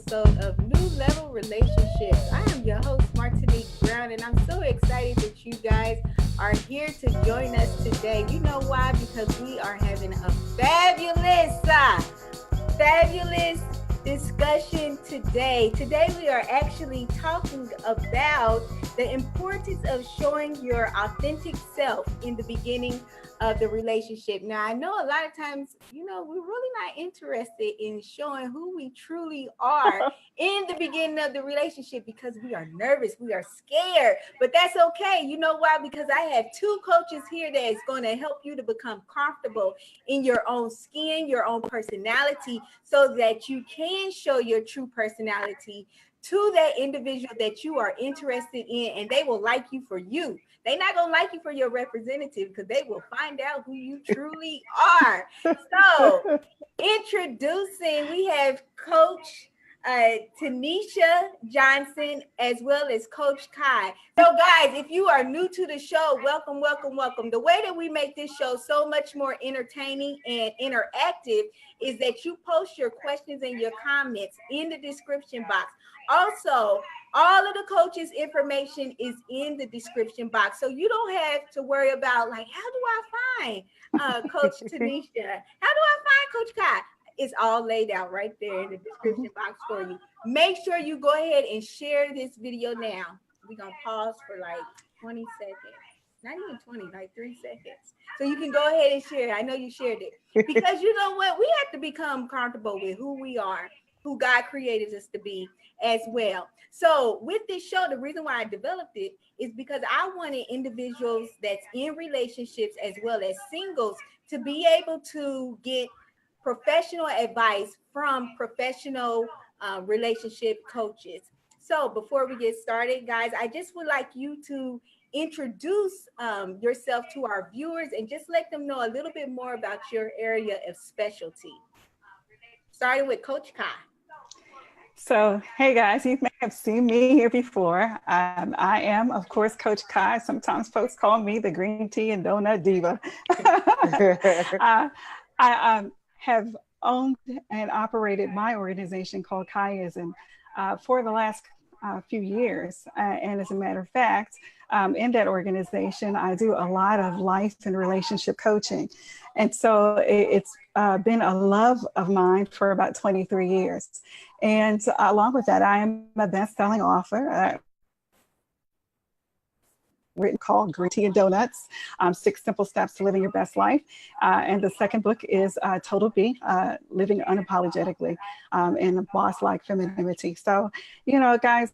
episode of New Level Relationships. I am your host, Martinique Brown, and I'm so excited that you guys are here to join us today. You know why? Because we are having a fabulous discussion today. Today we are actually talking about the importance of showing your authentic self in the beginning of the relationship. Now, I know a lot of times, we're really not interested in showing who we truly are in the beginning of the relationship because we are nervous, we are scared, but that's okay. You know why? Because I have two coaches here that is going to help you to become comfortable in your own skin, your own personality, so that you can show your true personality to that individual that you are interested in, and they will like you for you. They're not going to like you for your representative because they will find out who you truly are. So, introducing, we have Coach Tenita Johnson as well as Coach Kai. So guys, if you are new to the show, welcome. The way that we make this show so much more entertaining and interactive is that you post your questions and your comments in the description box. Also, all of the coaches' information is in the description box. So you don't have to worry about, like, how do I find Coach Tenita? How do I find Coach Kai? It's all laid out right there in the description box for you. Make sure you go ahead and share this video now. We're going to pause for like 20 seconds. Not even 20, like 3 seconds. So you can go ahead and share. I know you shared it. Because you know what? We have to become comfortable with who we are, who God created us to be as well. So with this show, the reason why I developed it is because I wanted individuals that's in relationships as well as singles to be able to get professional advice from professional relationship coaches. So before we get started, guys, I just would like you to introduce yourself to our viewers and just let them know a little bit more about your area of specialty. Starting with Coach Kai. So, hey guys, you may have seen me here before. I am, of course, Coach Kai. Sometimes folks call me the green tea and donut diva. I have owned and operated my organization called Kaiism for the last few years. And as a matter of fact, in that organization, I do a lot of life and relationship coaching. And so it's been a love of mine for about 23 years. And along with that, I am a best-selling author. Written called Green Tea and Donuts, 6 Simple Steps to Living Your Best Life. And the second book is Total B, Living Unapologetically in a Boss-Like Femininity. So, guys,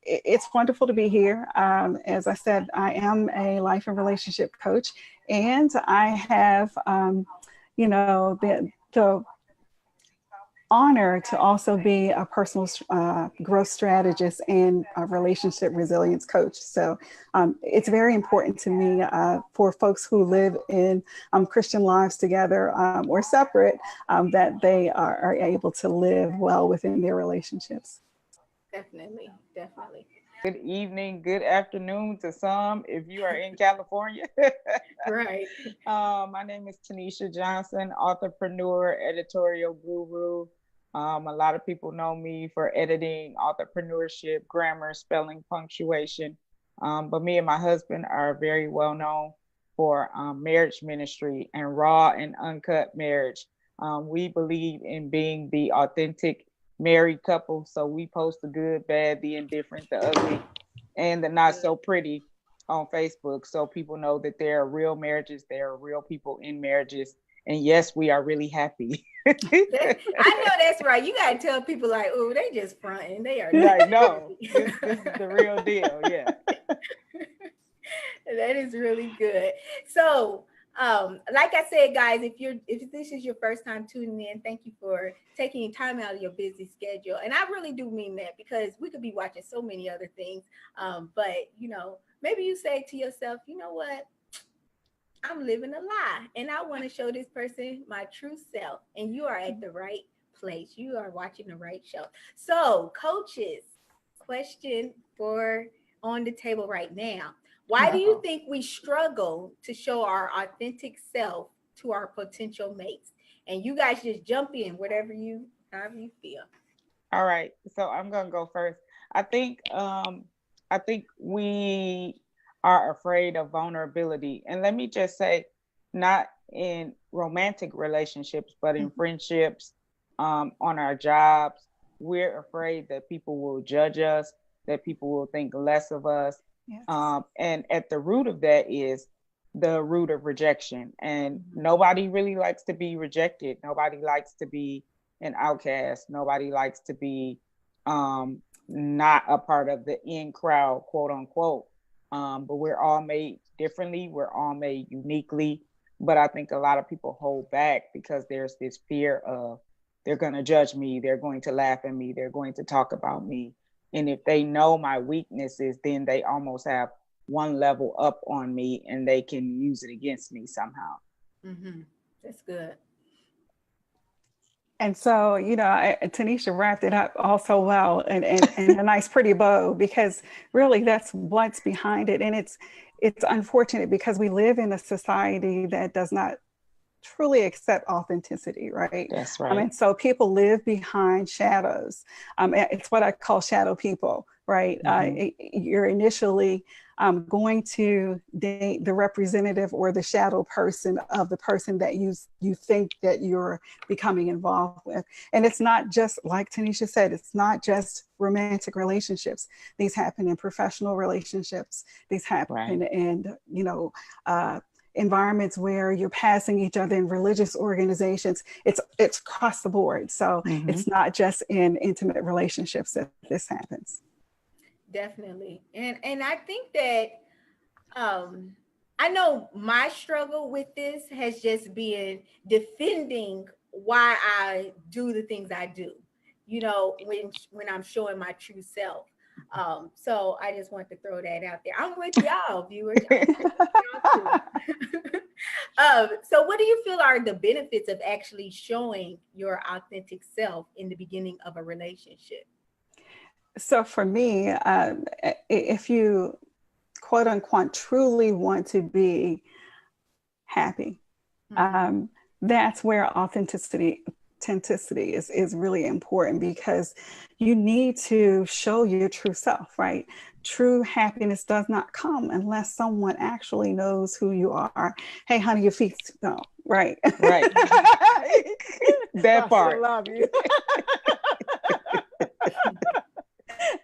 it's wonderful to be here. As I said, I am a life and relationship coach, and I have, the honor to also be a personal growth strategist and a relationship resilience coach. So it's very important to me for folks who live in Christian lives together or separate, that they are able to live well within their relationships. Definitely. Good evening, good afternoon to some if you are in California. Right. My name is Tenita Johnson, authorpreneur, editorial guru. A lot of people know me for editing, authorpreneurship, grammar, spelling, punctuation. But me and my husband are very well known for marriage ministry and raw and uncut marriage. We believe in being the authentic married couple. So we post the good, bad, the indifferent, the ugly, and the not so pretty on Facebook. So people know that there are real marriages, there are real people in marriages. And yes, we are really happy. I know that's right. You got to tell people like, oh, they just fronting. They are like, no, this is the real deal. Yeah. That is really good. So, like I said, guys, if this is your first time tuning in, thank you for taking time out of your busy schedule. And I really do mean that because we could be watching so many other things. But maybe you say to yourself, you know what? I'm living a lie and I want to show this person my true self. And you are at the right place. You are watching the right show. So, coaches, question for on the table right now. Why do you think we struggle to show our authentic self to our potential mates? And you guys just jump in, however you feel. All right. So I'm gonna go first. I think I think we are afraid of vulnerability. And let me just say, not in romantic relationships, but in friendships, on our jobs, we're afraid that people will judge us, that people will think less of us. Yes. And at the root of that is the root of rejection. And nobody really likes to be rejected. Nobody likes to be an outcast. Nobody likes to be not a part of the in crowd, quote unquote. But we're all made differently. We're all made uniquely. But I think a lot of people hold back because there's this fear of they're going to judge me. They're going to laugh at me. They're going to talk about me. And if they know my weaknesses, then they almost have one level up on me and they can use it against me somehow. Mm-hmm. That's good. And so, Tanisha wrapped it up all so well and a nice pretty bow, because really that's what's behind it. And it's unfortunate because we live in a society that does not truly accept authenticity, right? That's right. And so people live behind shadows. It's what I call shadow people, right? You're initially going to date the representative or the shadow person of the person that you think that you're becoming involved with. And it's not just, like Tanisha said, it's not just romantic relationships. These happen in professional relationships. These happen in, environments where you're passing each other in religious organizations. It's across the board. So it's not just in intimate relationships that this happens. Definitely. And I think that I know my struggle with this has just been defending why I do the things I do, when I'm showing my true self. So I just want to throw that out there. I'm with y'all, viewers. I'm with y'all too. So what do you feel are the benefits of actually showing your authentic self in the beginning of a relationship? So for me, if you quote unquote truly want to be happy, that's where authenticity is really important, because you need to show your true self, right? True happiness does not come unless someone actually knows who you are. Hey, honey, your feet don't, right? Right. That part. I love you.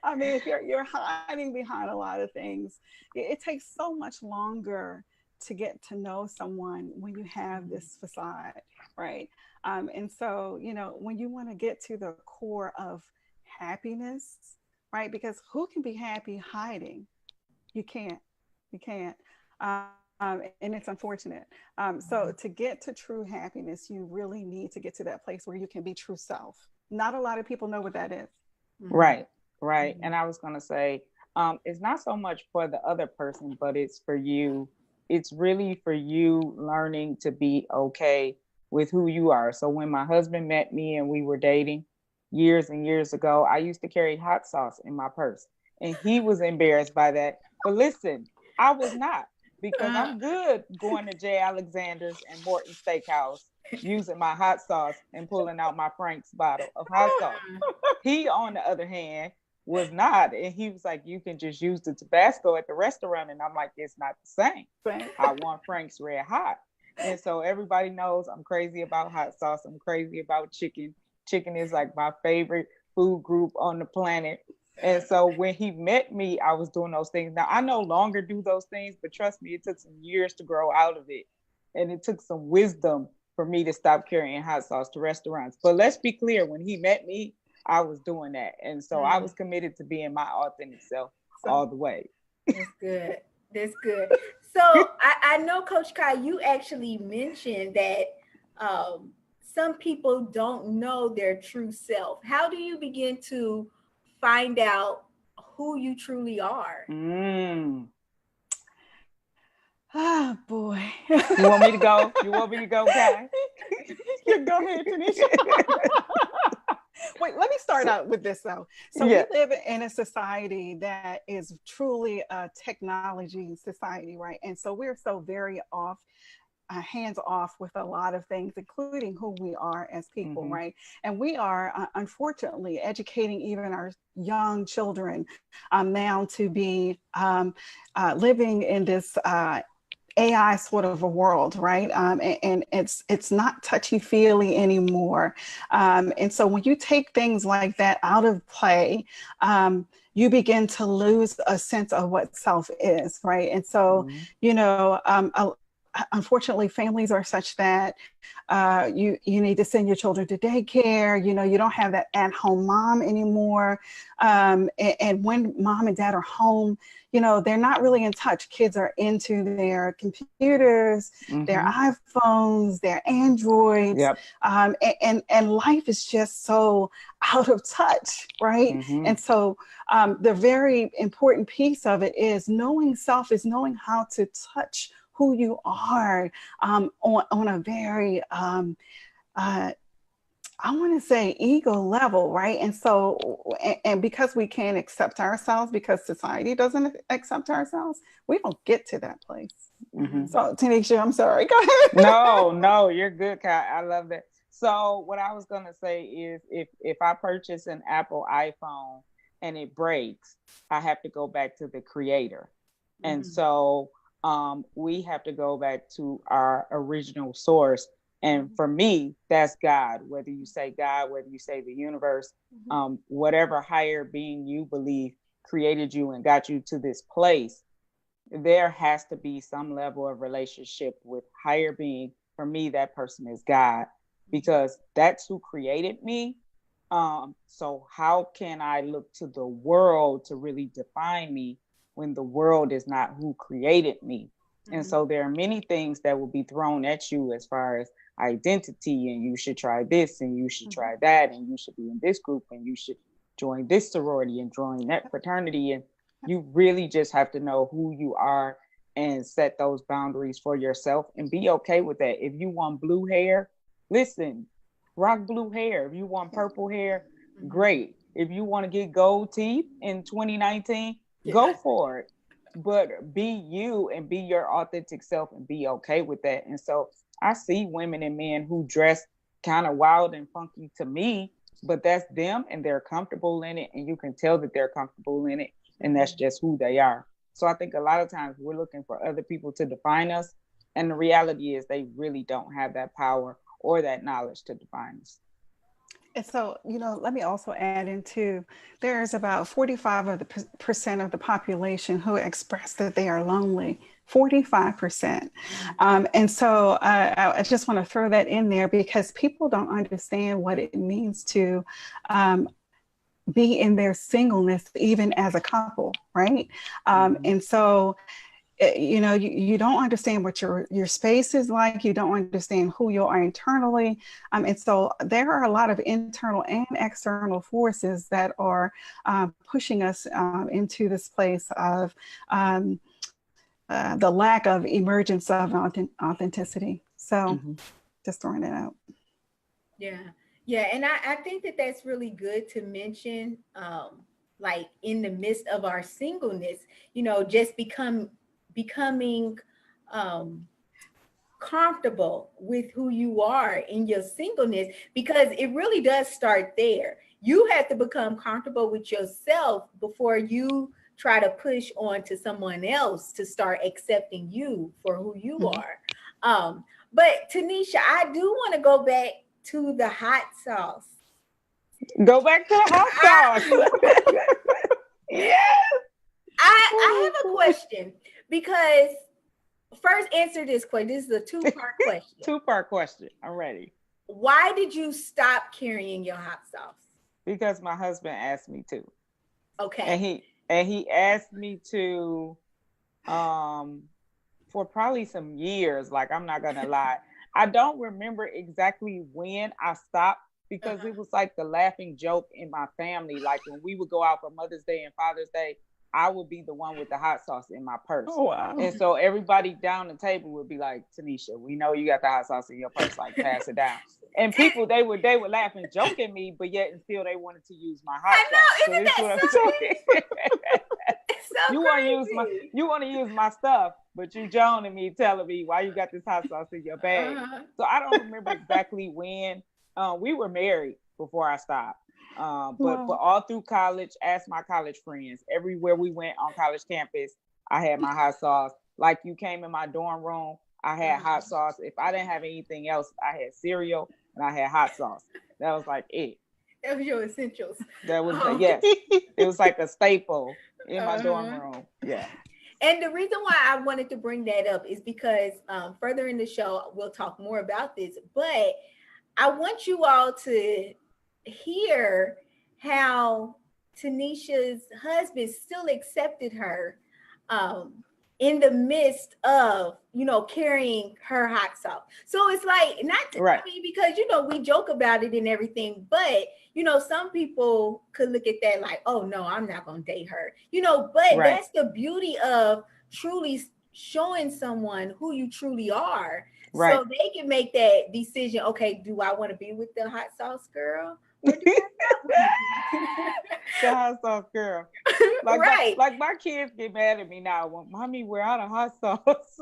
I mean, if you're hiding behind a lot of things, it takes so much longer to get to know someone when you have this facade, right? And so, when you want to get to the core of happiness, right? Because who can be happy hiding? You can't. And it's unfortunate. So to get to true happiness, you really need to get to that place where you can be true self. Not a lot of people know what that is. Right. And I was going to say, it's not so much for the other person, but it's for you. It's really for you learning to be okay with who you are. So when my husband met me and we were dating years and years ago, I used to carry hot sauce in my purse, and he was embarrassed by that. But listen, I was not, because I'm good going to J. Alexander's and Morton Steakhouse, using my hot sauce and pulling out my Frank's bottle of hot sauce. He, on the other hand, was not. And he was like, you can just use the Tabasco at the restaurant. And I'm like, it's not the same. I want Frank's Red Hot. And so everybody knows I'm crazy about hot sauce. I'm crazy about chicken. Chicken is like my favorite food group on the planet. And so when he met me, I was doing those things. Now, I no longer do those things, but trust me, it took some years to grow out of it. And it took some wisdom for me to stop carrying hot sauce to restaurants. But let's be clear, when he met me, I was doing that. And so I was committed to being my authentic self all the way. That's good. So I know, Coach Kai, you actually mentioned that some people don't know their true self. How do you begin to find out who you truly are? Oh boy. You want me to go? Kai? You go ahead, Tanisha. Wait, let me start out with this though. So we live in a society that is truly a technology society, right? And so we're so very off hands off with a lot of things, including who we are as people, Mm-hmm. right? And we are unfortunately educating even our young children now to be living in this AI sort of a world, right? And it's not touchy feely anymore. And so when you take things like that out of play, you begin to lose a sense of what self is, right? And so, Mm-hmm. you know, unfortunately, families are such that you need to send your children to daycare. You know, you don't have that at-home mom anymore. And when mom and dad are home, you know, they're not really in touch. Kids are into their computers, their iPhones, their Androids, Yep. and life is just so out of touch, right? Mm-hmm. And so the very important piece of it is knowing self is knowing how to touch who you are on a very I want to say ego level, right? And so, and because we can't accept ourselves because society doesn't accept ourselves, we don't get to that place. Mm-hmm. So, Tanisha, I'm sorry. Go ahead. No, you're good, Kai. I love that. So what I was gonna say is if I purchase an Apple iPhone and it breaks, I have to go back to the creator. And so we have to go back to our original source. And for me, that's God, whether you say God, whether you say the universe, whatever higher being you believe created you and got you to this place, there has to be some level of relationship with higher being. For me, that person is God, because that's who created me. So how can I look to the world to really define me when the world is not who created me? And so there are many things that will be thrown at you as far as identity, and you should try this and you should try that, and you should be in this group and you should join this sorority and join that fraternity. And you really just have to know who you are and set those boundaries for yourself and be okay with that. If you want blue hair, listen, rock blue hair. If you want purple hair, great. If you want to get gold teeth in 2019, go for it. But be you and be your authentic self and be okay with that. And so I see women and men who dress kind of wild and funky to me, but that's them and they're comfortable in it. And you can tell that they're comfortable in it. And that's just who they are. So I think a lot of times we're looking for other people to define us. And the reality is they really don't have that power or that knowledge to define us. And so, you know, let me also add into there's about 45% of the population who express that they are lonely. 45%. And so I just want to throw that in there because people don't understand what it means to be in their singleness, even as a couple, right? And so, you know, you don't understand what your space is like. You don't understand who you are internally. And so there are a lot of internal and external forces that are pushing us into this place of the lack of emergence of authenticity. So just throwing it out. Yeah. And I think that that's really good to mention, like in the midst of our singleness, you know, just becoming comfortable with who you are in your singleness, because it really does start there. You have to become comfortable with yourself before you try to push on to someone else to start accepting you for who you are. But Tanisha, I do want to go back to the hot sauce. Go back to the hot sauce. Yes. I have a question, because first answer this question. This is a two-part question. Two-part question. I'm ready. Why did you stop carrying your hot sauce? Because my husband asked me to. Okay. And he asked me to for probably some years. Like, I'm not gonna lie. I don't remember exactly when I stopped, because it was like the laughing joke in my family. Like when we would go out for Mother's Day and Father's Day, I would be the one with the hot sauce in my purse. Oh, wow. And so everybody down the table would be like, Tanisha, we know you got the hot sauce in your purse, like pass it down. And people, they would laugh and joke at me, but yet and still they wanted to use my hot sauce. I know, isn't that so so crazy. You want to use my stuff, but you joning me, telling me why you got this hot sauce in your bag. So I don't remember exactly when. We were married before I stopped. But all through college, asked my college friends, everywhere we went on college campus, I had my hot sauce. Like, you came in my dorm room, I had hot sauce. If I didn't have anything else, I had cereal and I had hot sauce. That was like it. That was your essentials. That was yes. It was like a staple in my dorm room. Yeah. And the reason why I wanted to bring that up is because further in the show, we'll talk more about this. But I want you all to hear how Tanisha's husband still accepted her in the midst of, carrying her hot sauce. So it's like, I mean, because, we joke about it and everything, but, some people could look at that like, oh no, I'm not going to date her, but that's the beauty of truly showing someone who you truly are. Right. So they can make that decision. Okay, do I want to be with the hot sauce girl? Or do the hot sauce girl. Like, like my kids get mad at me now when mommy we're out of hot sauce.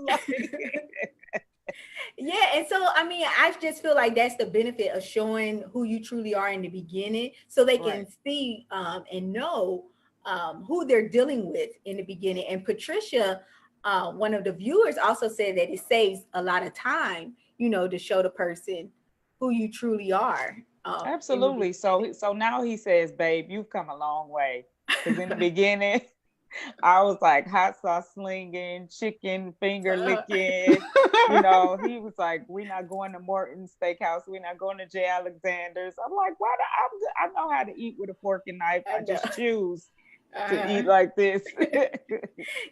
Yeah, and so I mean, I just feel like that's the benefit of showing who you truly are in the beginning, so they can see and know who they're dealing with in the beginning. And Patricia, one of the viewers, also said that it saves a lot of time, to show the person who you truly are. Absolutely. So now he says, babe, you've come a long way. Because in the beginning, I was like hot sauce slinging, chicken finger licking. He was like, we're not going to Morton's Steakhouse. We're not going to J. Alexander's. I'm like, why? I know how to eat with a fork and knife. I just choose to eat like this.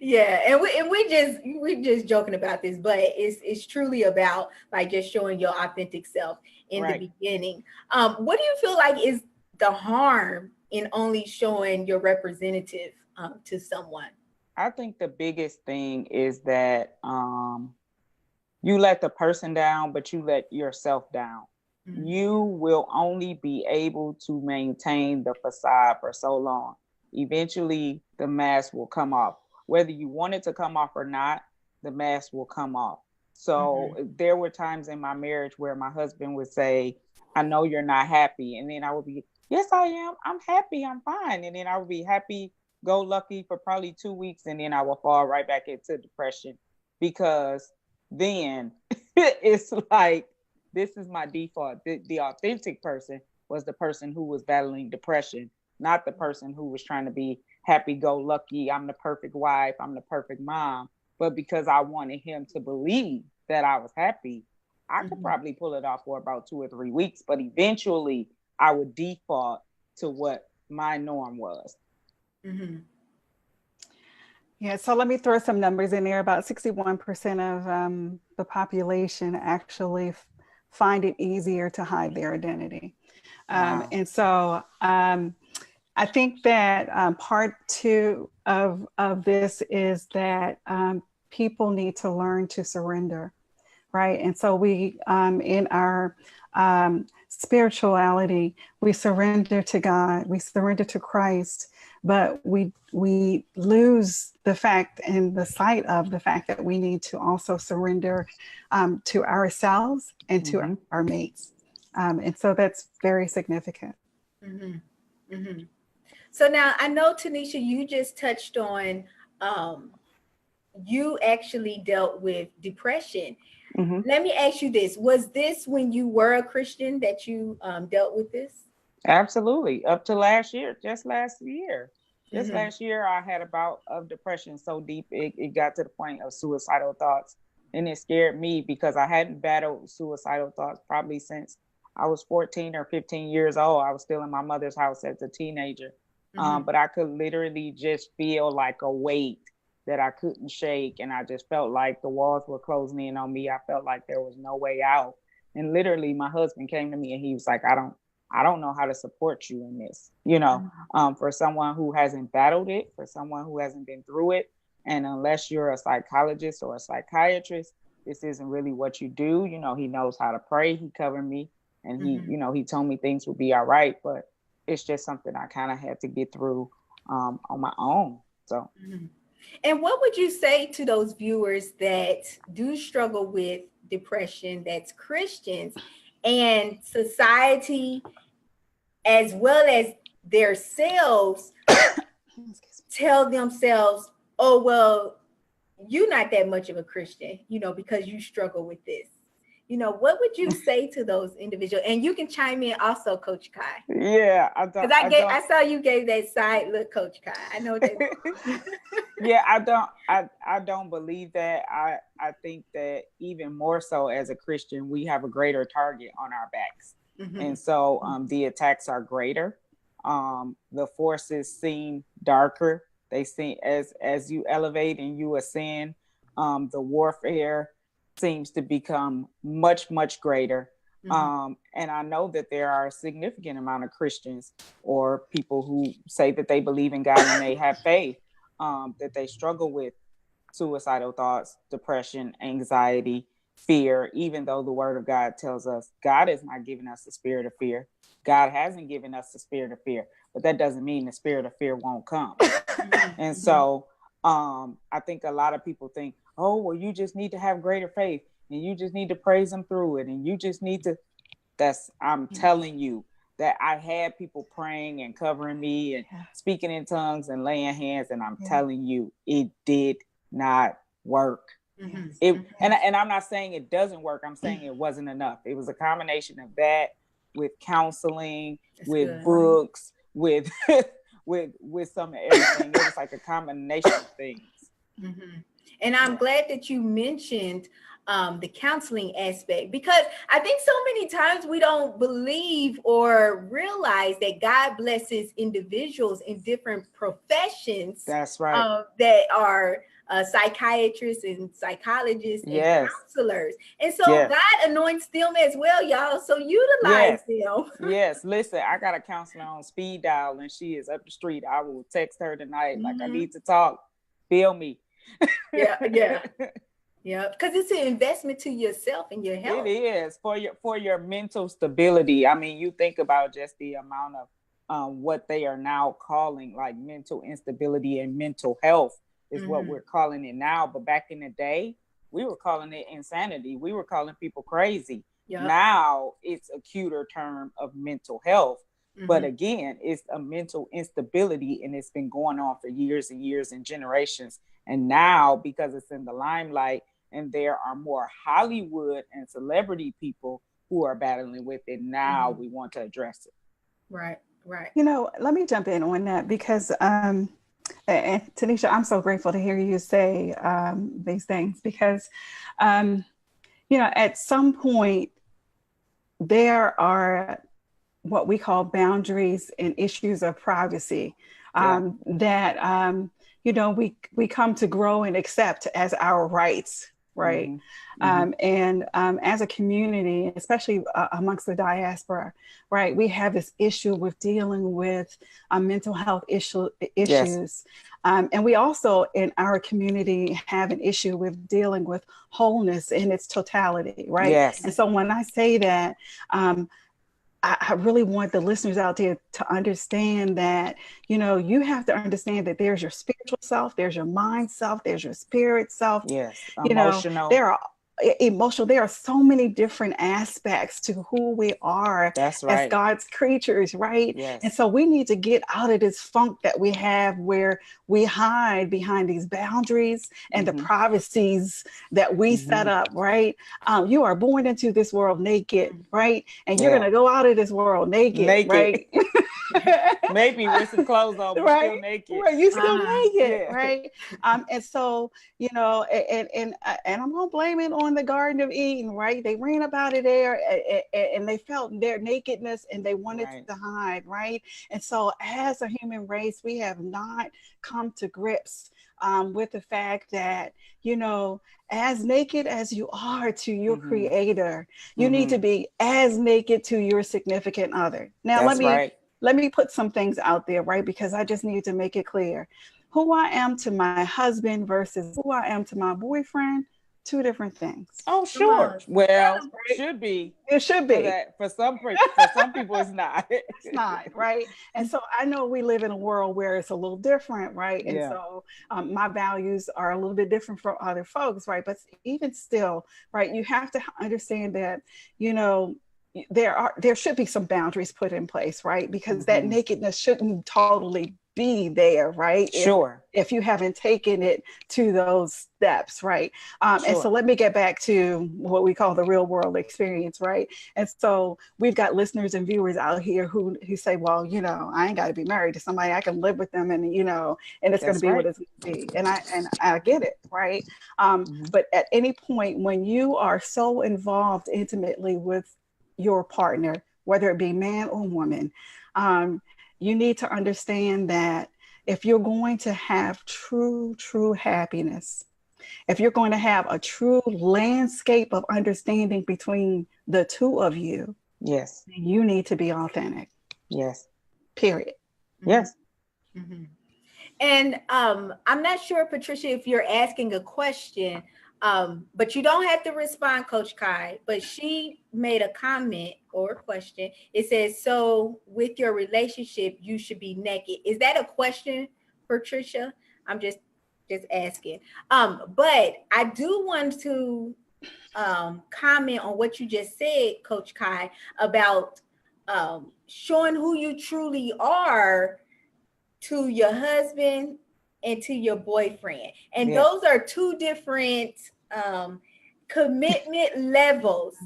Yeah, and we just joking about this, but it's truly about like just showing your authentic self in the beginning. What do you feel like is the harm in only showing your representative to someone? I think the biggest thing is that you let the person down, but you let yourself down. Mm-hmm. You will only be able to maintain the facade for so long. Eventually, the mask will come off. Whether you want it to come off or not, the mask will come off. So there were times in my marriage where my husband would say, I know you're not happy. And then I would be, yes, I am. I'm happy. I'm fine. And then I would be happy, go lucky for probably 2 weeks. And then I will fall right back into depression, because then it's like, this is my default. The authentic person was the person who was battling depression, not the person who was trying to be happy-go-lucky. I'm the perfect wife. I'm the perfect mom. But because I wanted him to believe that I was happy, I could probably pull it off for about 2 or 3 weeks. But eventually, I would default to what my norm was. Mm-hmm. Yeah, so let me throw some numbers in there. About 61% of the population actually find it easier to hide their identity. Wow. And so I think that part two of this is that people need to learn to surrender, right? And so we, in our spirituality, we surrender to God, we surrender to Christ, but we lose the fact and the sight of the fact that we need to also surrender to ourselves and to our mates. And so that's very significant. Mm-hmm. Mm-hmm. So now I know, Tanisha, you just touched on, you actually dealt with depression. Mm-hmm. Let me ask you this. Was this when you were a Christian that you dealt with this? Absolutely. Up to last year, just last year. Just last year, I had a bout of depression so deep, it got to the point of suicidal thoughts. And it scared me because I hadn't battled suicidal thoughts probably since I was 14 or 15 years old. I was still in my mother's house as a teenager. But I could literally just feel like a weight that I couldn't shake. And I just felt like the walls were closing in on me. I felt like there was no way out. And literally my husband came to me and he was like, I don't know how to support you in this, for someone who hasn't battled it, for someone who hasn't been through it. And unless you're a psychologist or a psychiatrist, this isn't really what you do. He knows how to pray. He covered me and he told me things would be all right. But it's just something I kind of had to get through on my own. So. And what would you say to those viewers that do struggle with depression, that's Christians, and society as well as their selves tell themselves, oh, well, you're not that much of a Christian, because you struggle with this. What would you say to those individuals? And you can chime in also, Coach Kai. Yeah, Because I saw you gave that side look, Coach Kai. I know that. Yeah, I don't believe that. I think that even more so as a Christian, we have a greater target on our backs. And so the attacks are greater. The forces seem darker. They seem as you elevate and you ascend, the warfare seems to become much, much greater. And I know that there are a significant amount of Christians or people who say that they believe in God and they have faith, that they struggle with suicidal thoughts, depression, anxiety, fear, even though the word of God tells us God is not giving us the spirit of fear. God hasn't given us the spirit of fear, but that doesn't mean the spirit of fear won't come. And so I think a lot of people think, oh, well, you just need to have greater faith and you just need to praise him through it. And you just need to, I'm telling you that I had people praying and covering me and speaking in tongues and laying hands. And I'm telling you, it did not work. And I'm not saying it doesn't work. I'm saying it wasn't enough. It was a combination of that with counseling, with books, with some of everything. It was like a combination of things. And I'm glad that you mentioned the counseling aspect, because I think so many times we don't believe or realize that God blesses individuals in different professions. That's right. That are psychiatrists and psychologists and counselors. And so God anoints them as well, y'all. So utilize them. Yes. Listen, I got a counselor on speed dial and she is up the street. I will text her tonight. Like, I need to talk. Feel me. Yeah, because it's an investment to yourself and your health. It is for your mental stability. I mean, you think about just the amount of what they are now calling like mental instability and mental health is what we're calling it now. But back in the day, we were calling it insanity. We were calling people crazy. Now it's a cuter term of mental health. But again, it's a mental instability, and it's been going on for years and years and generations. And now, because it's in the limelight and there are more Hollywood and celebrity people who are battling with it, now we want to address it. Right. Let me jump in on that because, and Tanisha, I'm so grateful to hear you say these things because, at some point, there are what we call boundaries and issues of privacy that we come to grow and accept as our rights, right? And as a community, especially amongst the diaspora, right, we have this issue with dealing with mental health issues. And we also in our community have an issue with dealing with wholeness in its totality, right? And so when I say that, I really want the listeners out there to understand that, you have to understand that there's your spiritual self, there's your mind self, there's your spirit self. Emotional. There are emotional. There are so many different aspects to who we are as God's creatures, right? And so we need to get out of this funk that we have where we hide behind these boundaries and the privacies that we set up, right? You are born into this world naked, right? And you're going to go out of this world naked. Right? Maybe with some clothes on, but still naked. Right, you still naked, right? And so, and I'm gonna blame it on the Garden of Eden, right? They ran about it there, and they felt their nakedness, and they wanted to hide, right? And so, as a human race, we have not come to grips with the fact that, as naked as you are to your creator, you need to be as naked to your significant other. Now, let me put some things out there, right? Because I just need to make it clear. Who I am to my husband versus who I am to my boyfriend, two different things. Oh, sure. Well, Right? should be. It should be. For some people, it's not. It's not, right? And so I know we live in a world where it's a little different, right? And Yeah. so my values are a little bit different from other folks, right? But even still, right, you have to understand that, you know, there should be some boundaries put in place, right? Because that nakedness shouldn't totally be there, right? Sure. If you haven't taken it to those steps, right? And so let me get back to what we call the real world experience, right? And so we've got listeners and viewers out here who say, well, you know, I ain't got to be married to somebody. I can live with them, and you know, and it's going to be what it's going to be. And I get it, right? But at any point when you are so involved intimately with your partner, whether it be man or woman, you need to understand that if you're going to have true happiness, if you're going to have a true landscape of understanding between the two of you, yes, you need to be authentic. Yes. Period. Yes. Mm-hmm. And I'm not sure, Patricia, if you're asking a question, but you don't have to respond, Coach Kai, but she made a comment or a question. It says, so with your relationship, you should be naked. Is that a question, Patricia? I'm just asking. But I do want to comment on what you just said, Coach Kai, about showing who you truly are to your husband and to your boyfriend. And those are two different commitment levels.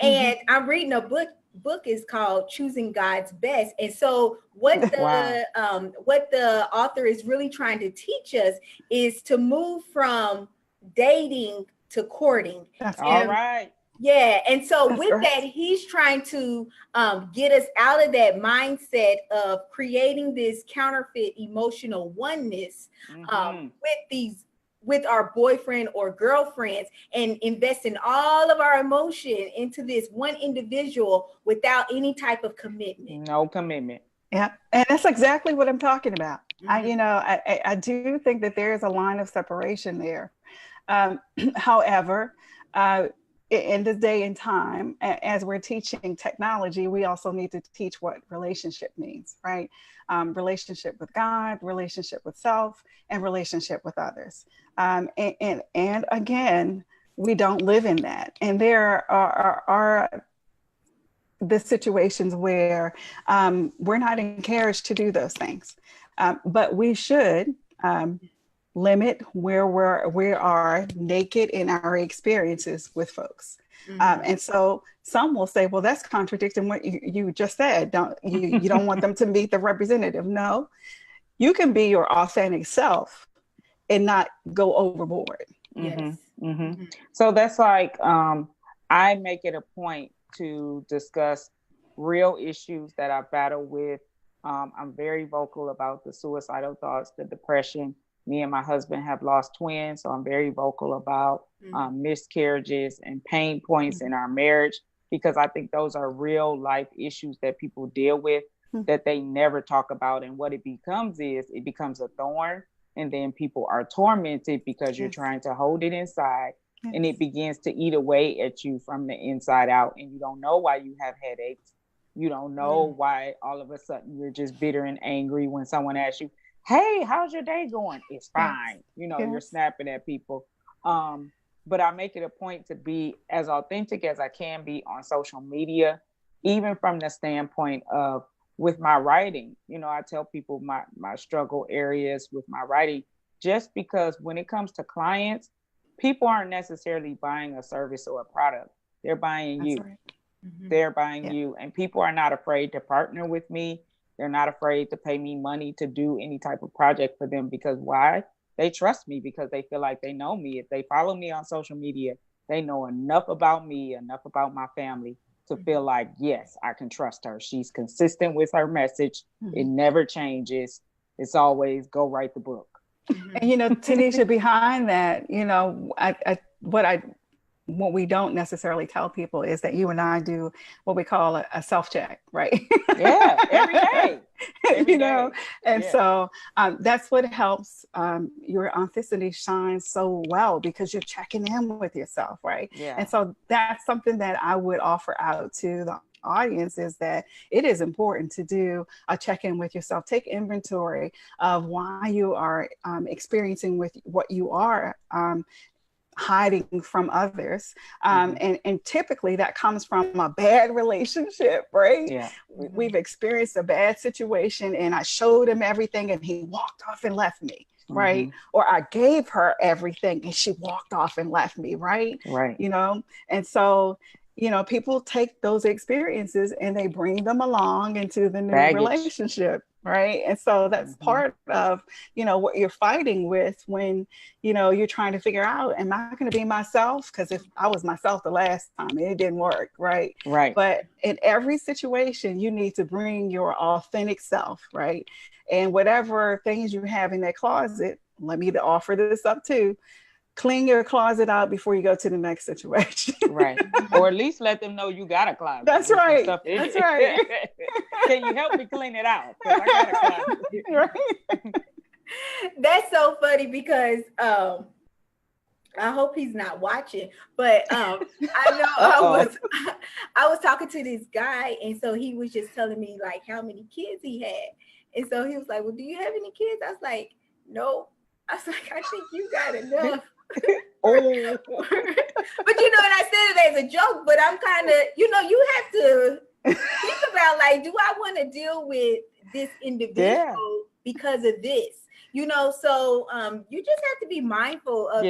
And I'm reading a book is called Choosing God's Best. And so what the what the author is really trying to teach us is to move from dating to courting. All right. Yeah. And so with that, he's trying to get us out of that mindset of creating this counterfeit emotional oneness with our boyfriend or girlfriends, and investing all of our emotion into this one individual without any type of commitment. No commitment. Yeah. And that's exactly what I'm talking about. I do think that there is a line of separation there. However, in this day and time, as we're teaching technology, we also need to teach what relationship means, right? Relationship with God, relationship with self, and relationship with others. And again, we don't live in that. And there are the situations where we're not encouraged to do those things. But we should limit where we are naked in our experiences with folks. And so some will say, well, that's contradicting what you just said. You don't want them to meet the representative. No, you can be your authentic self and not go overboard. Yes. So that's like, I make it a point to discuss real issues that I battle with. I'm very vocal about the suicidal thoughts, the depression. Me and my husband have lost twins, so I'm very vocal about miscarriages and pain points in our marriage, because I think those are real life issues that people deal with that they never talk about. And what it becomes a thorn, and then people are tormented because you're trying to hold it inside, and it begins to eat away at you from the inside out, and you don't know why you have headaches. You don't know why all of a sudden you're just bitter and angry when someone asks you, hey, how's your day going? It's fine. You're snapping at people. But I make it a point to be as authentic as I can be on social media, even from the standpoint of with my writing. I tell people my struggle areas with my writing, just because when it comes to clients, people aren't necessarily buying a service or a product. They're buying you. Right. They're buying you. And people are not afraid to partner with me. They're not afraid to pay me money to do any type of project for them, because why? They trust me, because they feel like they know me. If they follow me on social media, they know enough about me, enough about my family to feel like, yes, I can trust her. She's consistent with her message. It never changes. It's always go write the book. And, Tanisha, behind that, what I what we don't necessarily tell people is that you and I do what we call a self-check, right? Yeah, every day. Every You know, day. and Yeah. so that's what helps your authenticity shine so well, because you're checking in with yourself, right? Yeah. And so that's something that I would offer out to the audience, is that it is important to do a check-in with yourself. Take inventory of why you are experiencing with what you are hiding from others. And typically that comes from a bad relationship, right? Yeah. We've experienced a bad situation and I showed him everything and he walked off and left me, right? Or I gave her everything and she walked off and left me, right? Right. You know, and so, you know, people take those experiences and they bring them along into the new relationship, right? And so that's part of, you know, what you're fighting with when, you know, you're trying to figure out, am I going to be myself? Because if I was myself the last time, it didn't work, right? Right. But in every situation, you need to bring your authentic self, right? And whatever things you have in that closet, let me offer this up too. Clean your closet out before you go to the next situation. Right. Or at least let them know you got a closet. That's right. That's right. Can you help me clean it out? Because I got a closet. Right. That's so funny because I hope he's not watching, but I know I was talking to this guy, and so he was just telling me like how many kids he had. And so he was like, well, do you have any kids? I was like, no. I was like, I think you got enough. But you know, and I said it as a joke, but I'm kind of, you know, you have to think about like, do I want to deal with this individual because of this? You know, so you just have to be mindful of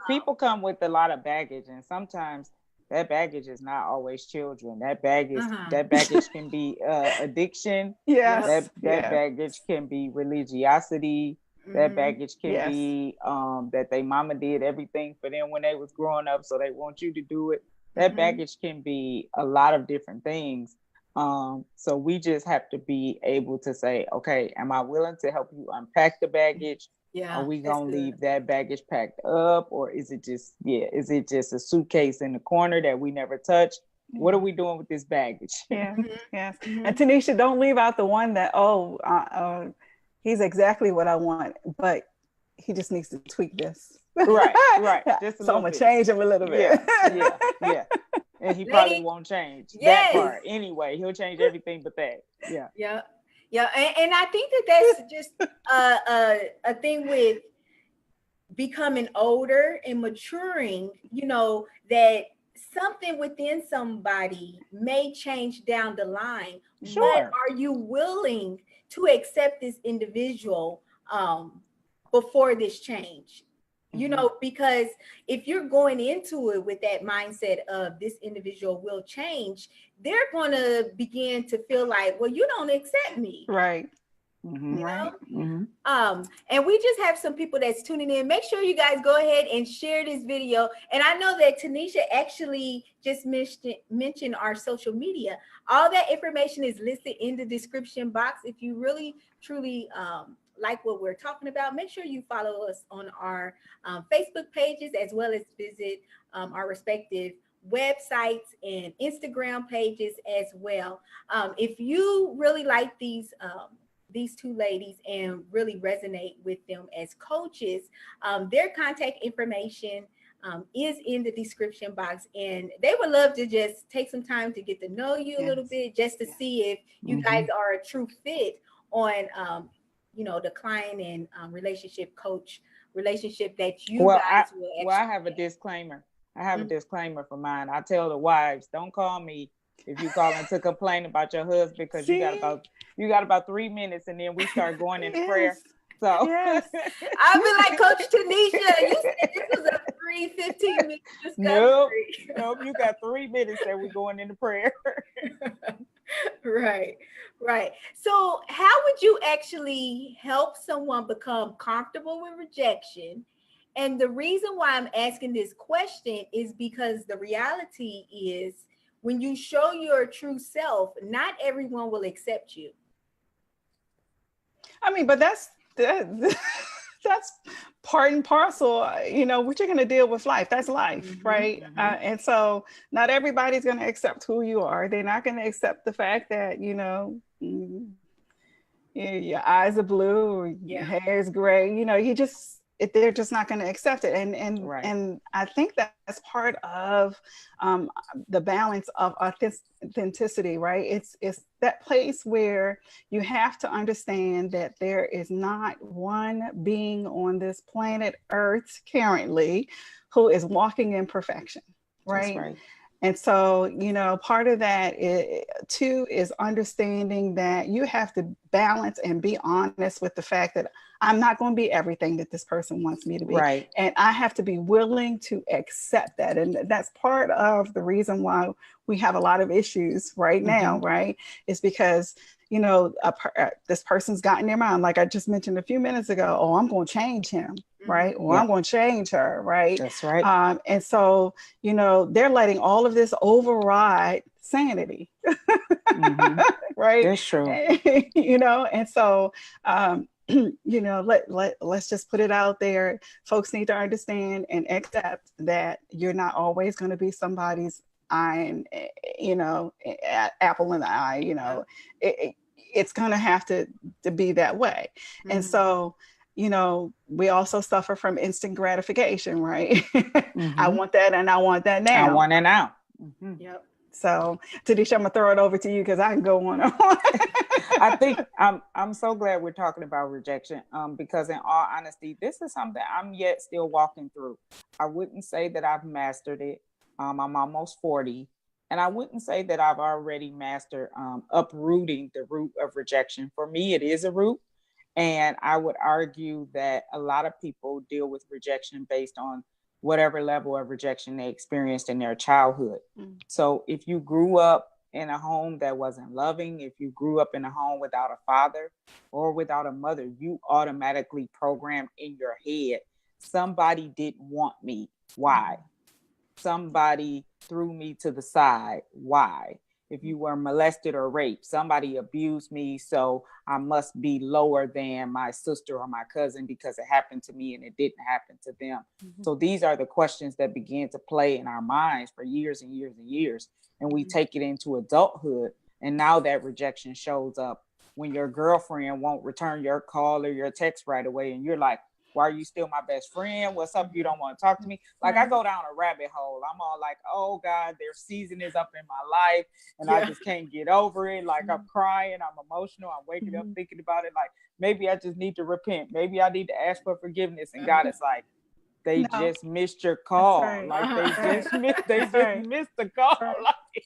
people come with a lot of baggage, and sometimes that baggage is not always children. That baggage can be addiction. Yes. That baggage can be religiosity. That baggage can be that they mama did everything for them when they was growing up, so they want you to do it. That baggage can be a lot of different things. So we just have to be able to say, okay, am I willing to help you unpack the baggage? Are we gonna leave that baggage packed up, or is it just a suitcase in the corner that we never touch? What are we doing with this baggage? Yes. And Tanisha, don't leave out the one that he's exactly what I want, but he just needs to tweak this. Right. Just so I'm gonna change him a little bit. Yeah. And he probably won't change that part anyway. He'll change everything but that. Yeah. And I think that's just a thing with becoming older and maturing, you know, that something within somebody may change down the line. Sure. But are you willing to accept this individual before this change? You know, because if you're going into it with that mindset of this individual will change, they're going to begin to feel like, well, you don't accept me. Right. Right. And we just have some people that's tuning in. Make sure you guys go ahead and share this video. And I know that Tanisha actually just mentioned our social media. All that information is listed in the description box. If you really, truly like what we're talking about, make sure you follow us on our Facebook pages, as well as visit our respective websites and Instagram pages as well. If you really like these two ladies and really resonate with them as coaches, their contact information is in the description box, and they would love to just take some time to get to know you a little bit, just to see if you guys are a true fit on you know, the client and relationship coach relationship that you guys will actually I have a disclaimer. I have a disclaimer for mine. I tell the wives, don't call me if you calling to complain about your husband, because you got about 3 minutes and then we start going into prayer. So I'll be like, Coach Tanisha, you said this was a free 15-minute discovery. Nope, you got 3 minutes that we're going into prayer. Right. So how would you actually help someone become comfortable with rejection? And the reason why I'm asking this question is because the reality is, when you show your true self, not everyone will accept you. I mean, but that's part and parcel, what you're going to deal with life. That's life, right? And so not everybody's going to accept who you are. They're not going to accept the fact that, your eyes are blue or your hair is gray. They're just not going to accept it. And I think that's part of the balance of authenticity, right? It's that place where you have to understand that there is not one being on this planet Earth currently who is walking in perfection, right? That's right. And so, part of that too is understanding that you have to balance and be honest with the fact that I'm not going to be everything that this person wants me to be. Right. And I have to be willing to accept that. And that's part of the reason why we have a lot of issues right now, right? It's because, this person's got in their mind, like I just mentioned a few minutes ago, oh, I'm going to change him, right? Or I'm going to change her, right? That's right. And so, they're letting all of this override sanity, right? That's true. And so, let's just put it out there. Folks need to understand and accept that you're not always going to be somebody's eye and, apple in the eye, it's going to have to be that way. And so, we also suffer from instant gratification, right? I want that and I want that now. I want it now. Yep. So, Tenita, I'm gonna throw it over to you because I can go on and on. I think I'm so glad we're talking about rejection, because in all honesty, this is something I'm yet still walking through. I wouldn't say that I've mastered it. I'm almost 40, and I wouldn't say that I've already mastered uprooting the root of rejection. For me, it is a root. And I would argue that a lot of people deal with rejection based on whatever level of rejection they experienced in their childhood. So if you grew up in a home that wasn't loving, if you grew up in a home without a father or without a mother, you automatically programmed in your head, somebody didn't want me. Why? Somebody threw me to the side. Why? If you were molested or raped, somebody abused me, so I must be lower than my sister or my cousin because it happened to me and it didn't happen to them. So these are the questions that begin to play in our minds for years and years and years. And we take it into adulthood. And now that rejection shows up when your girlfriend won't return your call or your text right away. And you're like, why are you still my best friend? What's up? You don't want to talk to me? Like, I go down a rabbit hole. I'm all like, oh God, their season is up in my life and I just can't get over it. Like, I'm crying, I'm emotional, I'm waking up thinking about it. Like, maybe I just need to repent. Maybe I need to ask for forgiveness. And God is like, they just missed your call. Right. Like, they just missed the call. Like,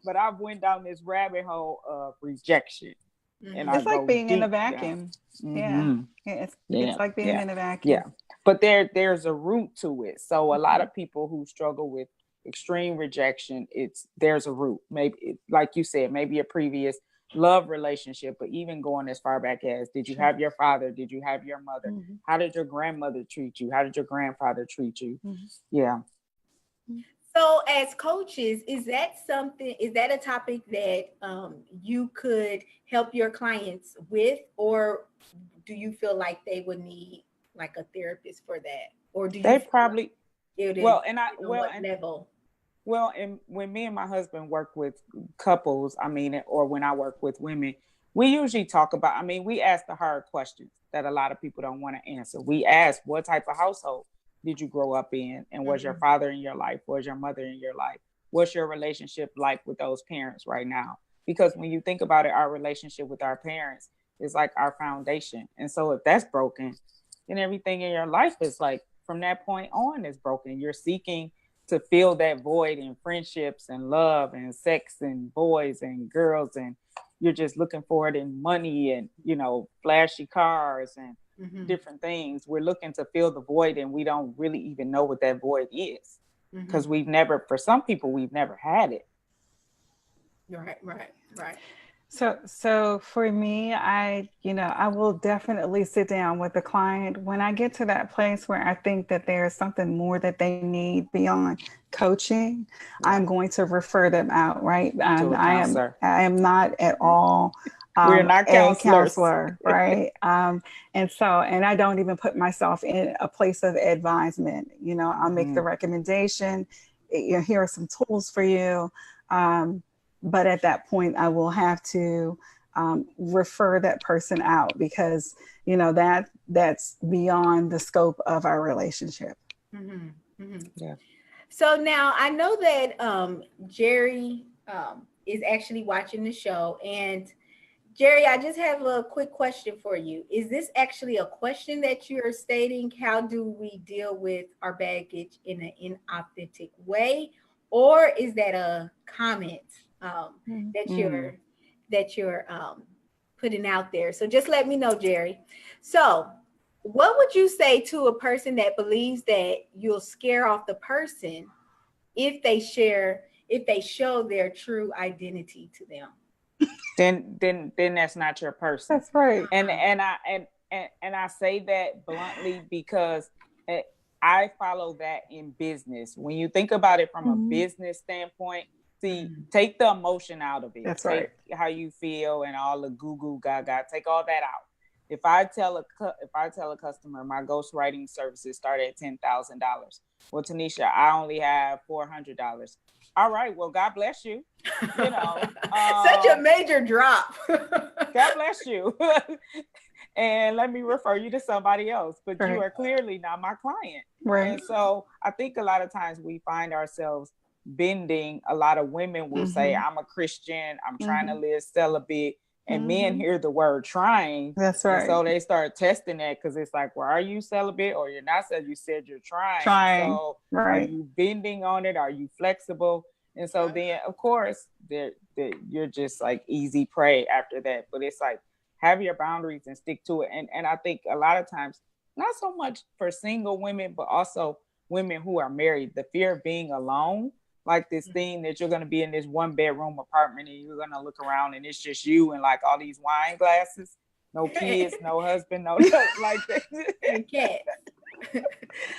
but I went down this rabbit hole of rejection. And it's like being in a vacuum. It's like being in a vacuum. But there's a root to it. So a lot of people who struggle with extreme rejection, there's a root. Maybe, like you said, maybe a previous love relationship, but even going as far back as, did you have your father? Did you have your mother? How did your grandmother treat you? How did your grandfather treat you? So as coaches, is that a topic that you could help your clients with, or do you feel like they would need like a therapist for that? Or do you they probably level? Well, and when me and my husband work with couples, or when I work with women, we usually talk about, we ask the hard questions that a lot of people don't want to answer. We ask, what type of household did you grow up in? And was your father in your life? Was your mother in your life? What's your relationship like with those parents right now? Because when you think about it, our relationship with our parents is like our foundation. And so if that's broken, then everything in your life is like, from that point on, is broken. You're seeking to fill that void in friendships and love and sex and boys and girls. And you're just looking for it in money and, flashy cars and different things. We're looking to fill the void, and we don't really even know what that void is, because for some people, we've never had it. Right. So for me, I will definitely sit down with the client when I get to that place where I think that there is something more that they need beyond coaching. I'm going to refer them out, right? I am not at all We're not a counselors. counselor, right? And I don't even put myself in a place of advisement. You know, I'll make the recommendation. You know, here are some tools for you. But at that point, I will have to refer that person out because, you know, that's beyond the scope of our relationship. Mm-hmm. Mm-hmm. Yeah. So now I know that Jerry is actually watching the show. And Jerry, I just have a quick question for you. Is this actually a question that you're stating? How do we deal with our baggage in an inauthentic way? Or is that a comment that you're putting out there? So just let me know, Jerry. So what would you say to a person that believes that you'll scare off the person if they show their true identity to them? Then that's not your person. That's right. And I say that bluntly because I follow that in business. When you think about it from a business standpoint, see, take the emotion out of it. That's take right. How you feel and all the goo goo gaga. Take all that out. If I tell a customer my ghostwriting services start at $10,000, well, Tanisha, I only have $400. All right, well, God bless you. You know, such a major drop. God bless you. And let me refer you to somebody else. But you are clearly not my client. Right. And so I think a lot of times we find ourselves bending. A lot of women will say, I'm a Christian, I'm trying to live celibate. And men hear the word trying. That's right. And so they start testing that because it's like, well, are you celibate or you're not celibate? You said you're trying. So are you bending on it? Are you flexible? And so then, of course, you're just like easy prey after that. But it's like, have your boundaries and stick to it. And I think a lot of times, not so much for single women, but also women who are married, the fear of being alone. Like this thing that you're going to be in this 1-bedroom apartment and you're going to look around and it's just you and like all these wine glasses, no kids, no husband, no like that. And cats.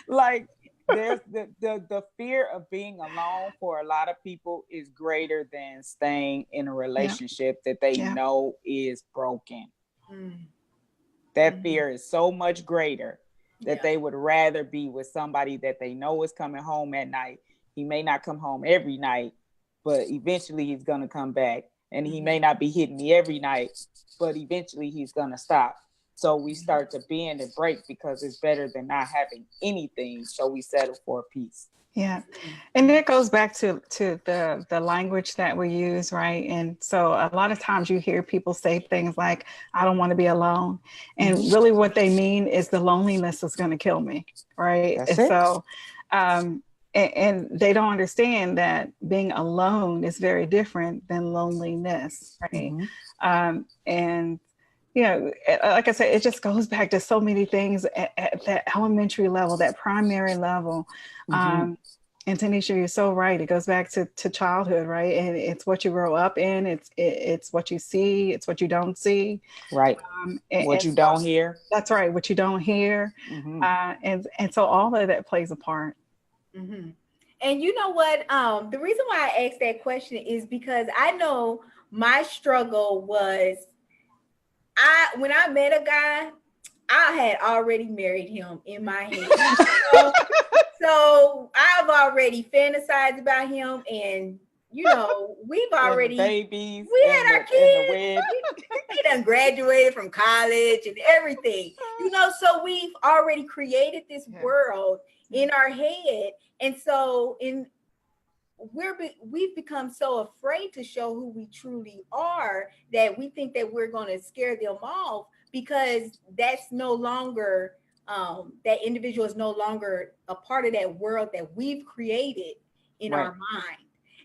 Like there's the fear of being alone for a lot of people is greater than staying in a relationship that they know is broken. That fear is so much greater that they would rather be with somebody that they know is coming home at night. He may not come home every night, but eventually he's going to come back. And he may not be hitting me every night, but eventually he's going to stop. So we start to bend and break because it's better than not having anything. So we settle for a piece. Yeah. And it goes back to the language that we use, right? And so a lot of times you hear people say things like, I don't want to be alone. And really what they mean is the loneliness is going to kill me, right? That's and it. So, and they don't understand that being alone is very different than loneliness, right? And you know, like I said, it just goes back to so many things at that elementary level, that primary level. And Tanisha, you're so right. It goes back to childhood, right? And it's what you grow up in. It's what you see. It's what you don't see. Right. What you don't hear. That's right. What you don't hear. And so all of that plays a part. And you know what? The reason why I asked that question is because I know my struggle was when I met a guy, I had already married him in my head. So I've already fantasized about him, and you know, we've already babies. We had our kids. We done graduated from college and everything. You know, so we've already created this world in our head, and so we've become so afraid to show who we truly are that we think that we're going to scare them off because that's no longer that individual is no longer a part of that world that we've created in our mind.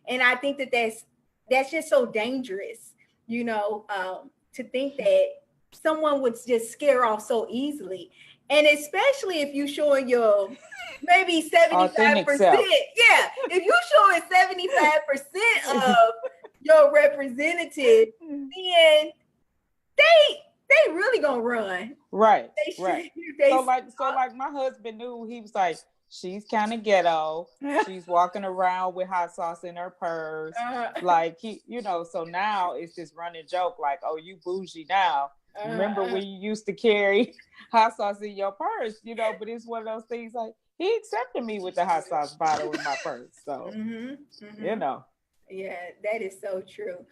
And I think that that's just so dangerous, you know, to think that someone would just scare off so easily. And especially if you showing your maybe 75%. Yeah, if you showing 75% of your representative, then they really gonna run. Right. They so like my husband knew. He was like, she's kind of ghetto. She's walking around with hot sauce in her purse. Like, so now it's this running joke like, oh, you bougie now. Remember when you used to carry hot sauce in your purse, but it's one of those things like, he accepted me with the hot sauce bottle in my purse. So, Yeah, that is so true.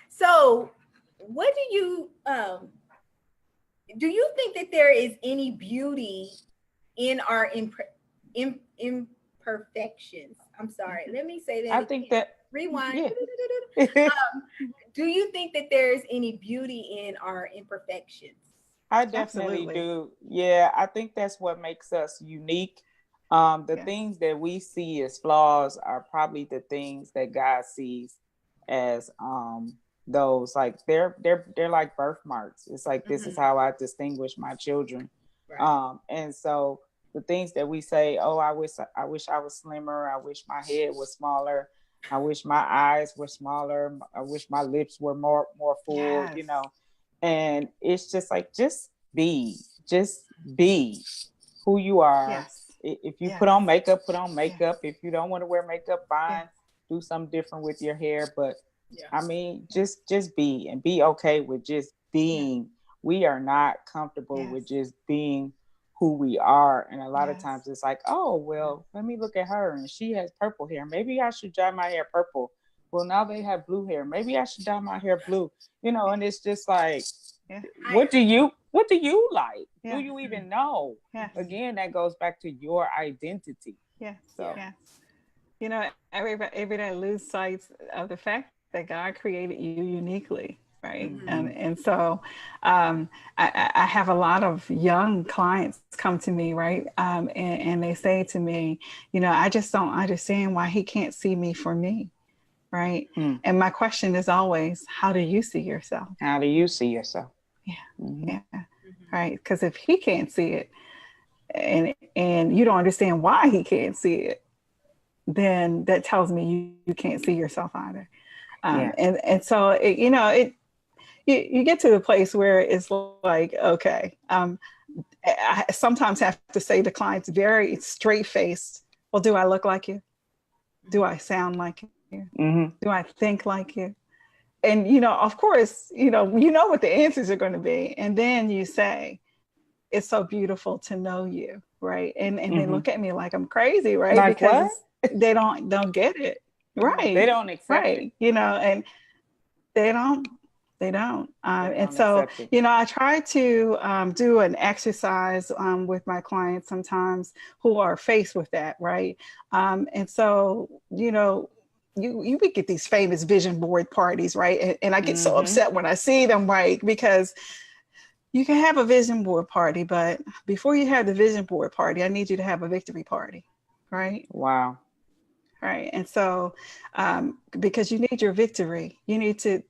So what do you think that there is any beauty in our imperfections? I'm sorry. Let me say that I again. think that rewind. Do you think that there's any beauty in our imperfections? I definitely do. Yeah, I think that's what makes us unique. The things that we see as flaws are probably the things that God sees as those, like they're like birthmarks. It's like, this is how I distinguish my children. Right. And so the things that we say, oh, I wish I was slimmer, I wish my head was smaller, I wish my eyes were smaller, I wish my lips were more full, and it's just like, just be who you are. Yes. If you put on makeup, If you don't want to wear makeup, fine. Do something different with your hair. But I mean, just be, and be okay with just being. We are not comfortable with just being who we are. And a lot of times it's like, oh, well, let me look at her and she has purple hair. Maybe I should dye my hair purple. Well, now they have blue hair. Maybe I should dye my hair blue. And it's just like, what do you like? Do you even know? Again, that goes back to your identity. So everybody lose sight of the fact that God created you uniquely, right? And so I have a lot of young clients come to me, right? And they say to me, I just don't understand why he can't see me for me. Right. And my question is always, how do you see yourself? How do you see yourself? Yeah. Right. Because if he can't see it and you don't understand why he can't see it, then that tells me you can't see yourself either. And so, you get to the place where it's like, okay, I sometimes have to say to clients very straight faced, well, do I look like you? Do I sound like you? Do I think like you? And, of course, you know what the answers are going to be. And then you say, it's so beautiful to know you. Right. And they look at me like I'm crazy. Right. Like because what? they don't get it. Right. They don't accept it. And they don't. And so, I try to do an exercise with my clients sometimes who are faced with that. Right. And so, you would get these famous vision board parties, right? And I get so upset when I see them, right? Because you can have a vision board party, but before you have the vision board party, I need you to have a victory party, right? Wow. Right. And so, because you need your victory, you need to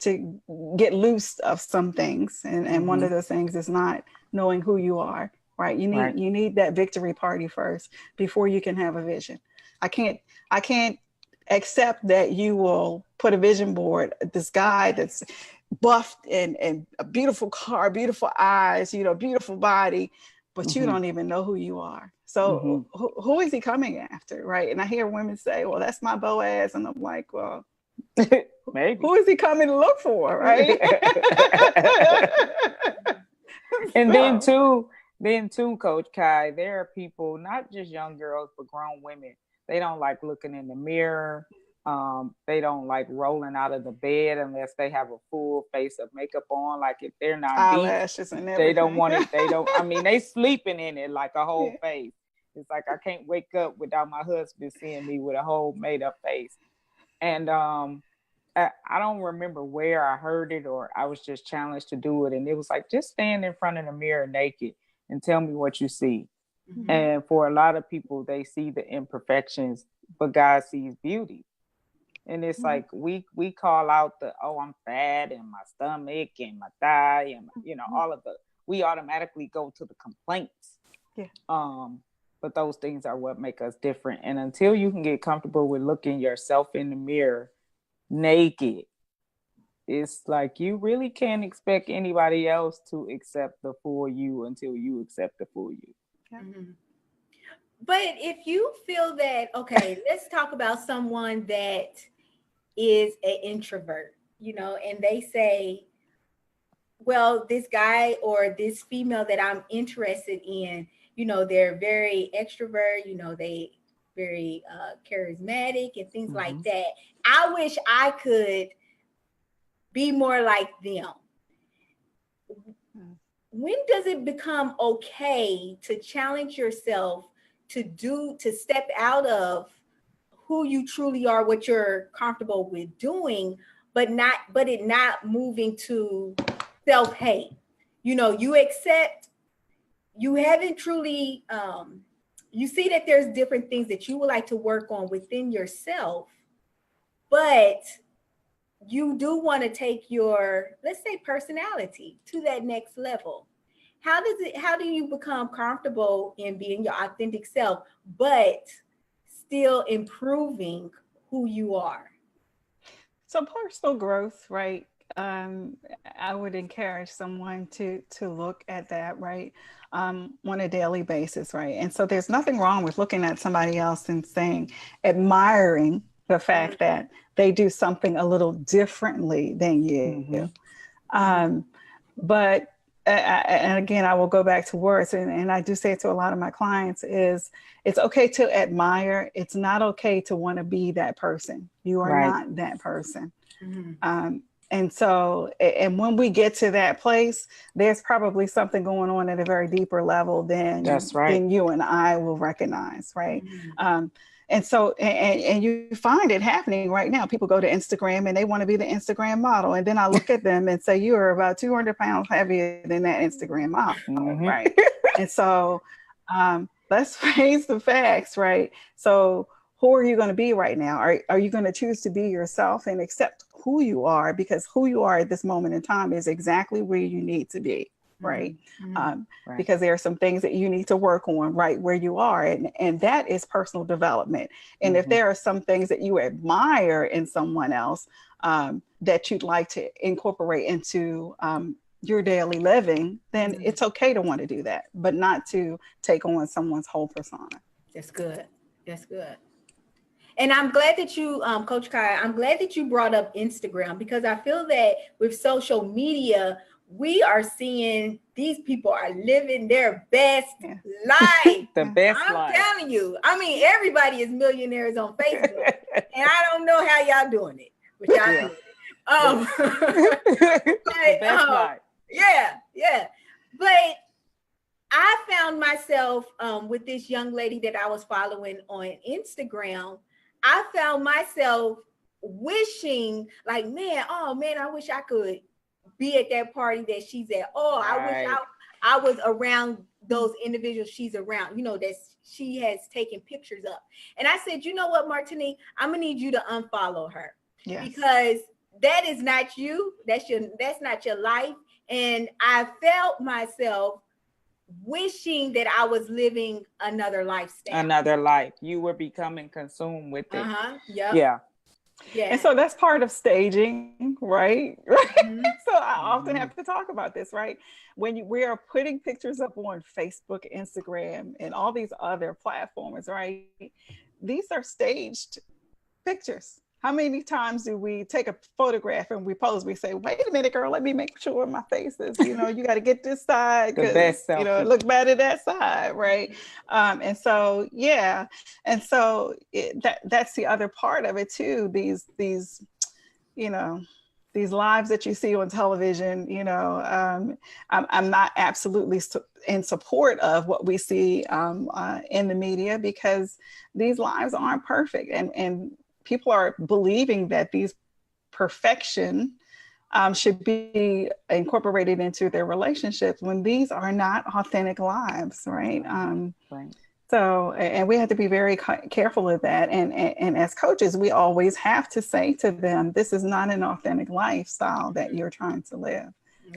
get loose of some things. And one of those things is not knowing who you are, right? You need that victory party first before you can have a vision. I can't accept that you will put a vision board, this guy that's buffed and a beautiful car, beautiful eyes, beautiful body, but you don't even know who you are. So who is he coming after, right? And I hear women say, well, that's my Boaz. And I'm like, well, maybe. Who is he coming to look for, right? And then too, Coach Kai, there are people, not just young girls, but grown women. They don't like looking in the mirror. They don't like rolling out of the bed unless they have a full face of makeup on. Like if they're not eyelashes and everything. They don't want it. They sleeping in it like a whole face. It's like, I can't wake up without my husband seeing me with a whole made up face. And I don't remember where I heard it, or I was just challenged to do it. And it was like, just stand in front of the mirror naked and tell me what you see. And for a lot of people, they see the imperfections, but God sees beauty. And it's like, we call out I'm fat and my stomach and my thigh and, all of we automatically go to the complaints. But those things are what make us different. And until you can get comfortable with looking yourself in the mirror naked, it's like, you really can't expect anybody else to accept the full you until you accept the full you. But if you feel that, okay, let's talk about someone that is an introvert, and they say, well, this guy or this female that I'm interested in, they're very extrovert, they very charismatic and things like that. I wish I could be more like them. When does it become okay to challenge yourself to step out of who you truly are, what you're comfortable with doing, but it not moving to self-hate? You accept, you haven't truly, you see that there's different things that you would like to work on within yourself, but you do want to take your, let's say, personality to that next level. How do you become comfortable in being your authentic self, but still improving who you are? So personal growth, right? I would encourage someone to look at that, right, on a daily basis, right? And so there's nothing wrong with looking at somebody else and saying, admiring the fact that they do something a little differently than you. But and again, I will go back to words, and I do say it to a lot of my clients, is it's okay to admire. It's not okay to want to be that person. You are not that person. And so, and when we get to that place, there's probably something going on at a very deeper level than you and I will recognize, right? And so, and you find it happening right now. People go to Instagram and they want to be the Instagram model. And then I look at them and say, you are about 200 pounds heavier than that Instagram model, right? And so let's face the facts, right? So who are you going to be right now? Are you going to choose to be yourself and accept who you are? Because who you are at this moment in time is exactly where you need to be. Right. Because there are some things that you need to work on right where you are. And that is personal development. And if there are some things that you admire in someone else that you'd like to incorporate into your daily living, then it's okay to want to do that, but not to take on someone's whole persona. That's good. That's good. And I'm glad that you, Coach Kai, I'm glad that you brought up Instagram, because I feel that with social media, we are seeing these people are living their best life. The best I'm life. telling you. I mean, everybody is millionaires on Facebook. And I don't know how y'all doing it, but y'all doing it. The best life. Yeah. But I found myself with this young lady that I was following on Instagram. I found myself wishing, like, I wish I could be at that party that she's at. I wish I was around those individuals she's around, that she has taken pictures of. And I said, you know what, Martinique, I'm gonna need you to unfollow her. Yes. Because that is not you. That's not your life. And I felt myself wishing that I was living another lifestyle. Another life. You were becoming consumed with it. Yep. Yeah. Yeah. And so that's part of staging, right? So I often have to talk about this, right? When we are putting pictures up on Facebook, Instagram, and all these other platforms, right? These are staged pictures. How many times do we take a photograph and we pose? We say, wait a minute, girl, let me make sure my face is, you got to get this side because, it look better that side, right? And so, and so that's the other part of it too. These lives that you see on television, I'm not absolutely in support of what we see in the media, because these lives aren't perfect, and people are believing that these perfection should be incorporated into their relationships when these are not authentic lives, right? So, and we have to be very careful of that. And as coaches, we always have to say to them, this is not an authentic lifestyle that you're trying to live.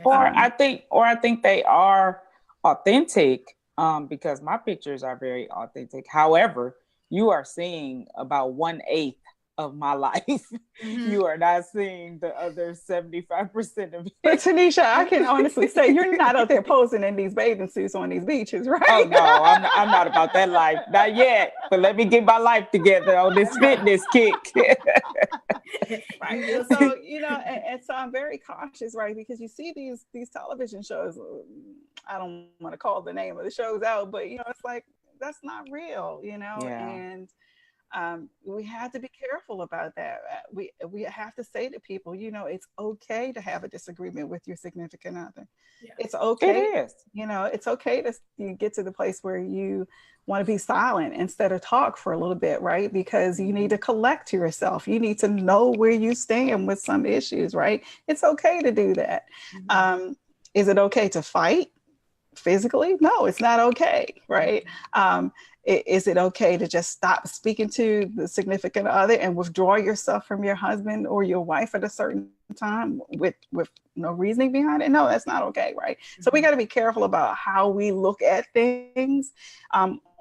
I think they are authentic because my pictures are very authentic. However, you are seeing about 1/8 of my life. You are not seeing the other 75% of it. But Tanisha, I can honestly say you're not out there posing in these bathing suits on these beaches, right? Oh no, I'm not about that life. Not yet. But let me get my life together on this fitness kick. Right. So, and so I'm very cautious, right? Because you see these television shows, I don't want to call the name of the shows out, but it's like, that's not real, and we have to be careful about that. We have to say to people, it's okay to have a disagreement with your significant other. Yeah. It's okay. It is. It's okay to get to the place where you want to be silent instead of talk for a little bit, right? Because you need to collect yourself. You need to know where you stand with some issues, right? It's okay to do that. Is it okay to fight physically? No, it's not okay, right? Is it okay to just stop speaking to the significant other and withdraw yourself from your husband or your wife at a certain time with no reasoning behind it? No, that's not okay, right? So we got to be careful about how we look at things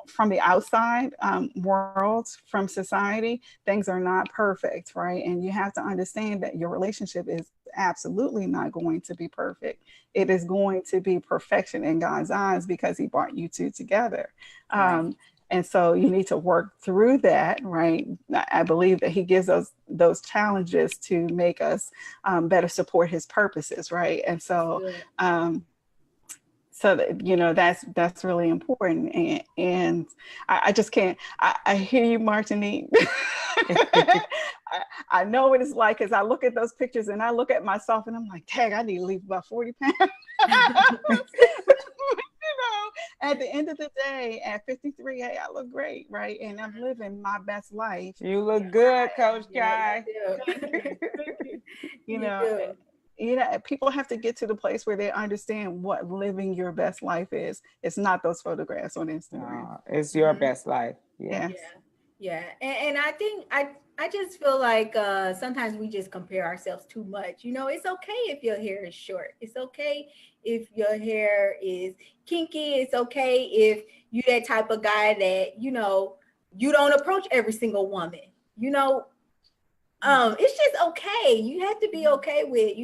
from the outside world, from society. Things are not perfect, right? And you have to understand that your relationship is absolutely not going to be perfect. It is going to be perfection in God's eyes because he brought you two together. Right. And so you need to work through that, right? I believe that he gives us those challenges to make us better support his purposes, right? And so, so that, that's really important. And I just can't, I hear you, Martinique. I know what it's like, because I look at those pictures and I look at myself and I'm like, dang, I need to leave about 40 pounds. At the end of the day, at 53, hey, I look great, right? And I'm living my best life. You look good, Coach Kai. People have to get to the place where they understand what living your best life is. It's not those photographs on Instagram. It's your best life. Yes. Yeah. And I think I just feel like sometimes we just compare ourselves too much. It's okay if your hair is short. It's okay if your hair is kinky. It's okay if you that type of guy that, you don't approach every single woman. It's just okay. You have to be okay with,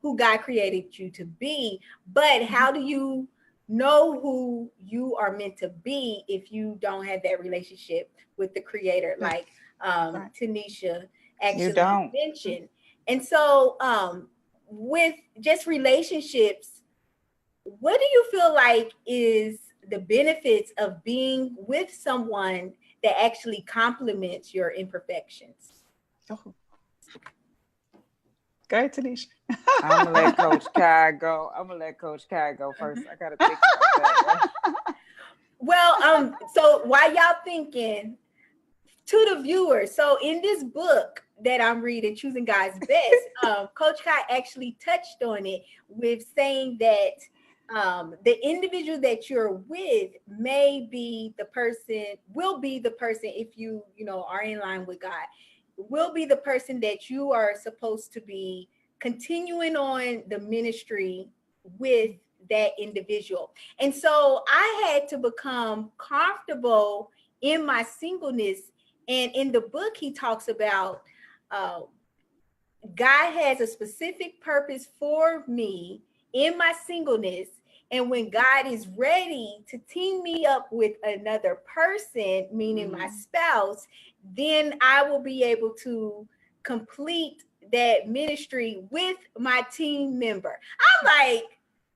who God created you to be. But how do you know who you are meant to be if you don't have that relationship with the creator, like Tanisha actually mentioned? And so with just relationships, what do you feel like is the benefits of being with someone that actually complements your imperfections? Oh. Go ahead, Tanisha. I'm gonna let Coach Kai go first. I gotta think about that. Well, so while y'all thinking, to the viewers, so in this book that I'm reading, Choosing God's Best, Coach Kai actually touched on it with saying that the individual that you're with will be the person if you are in line with God, will be the person that you are supposed to be continuing on the ministry with that individual. And so I had to become comfortable in my singleness. And in the book, he talks about God has a specific purpose for me in my singleness. And when God is ready to team me up with another person, meaning my spouse, then I will be able to complete that ministry with my team member. I'm like,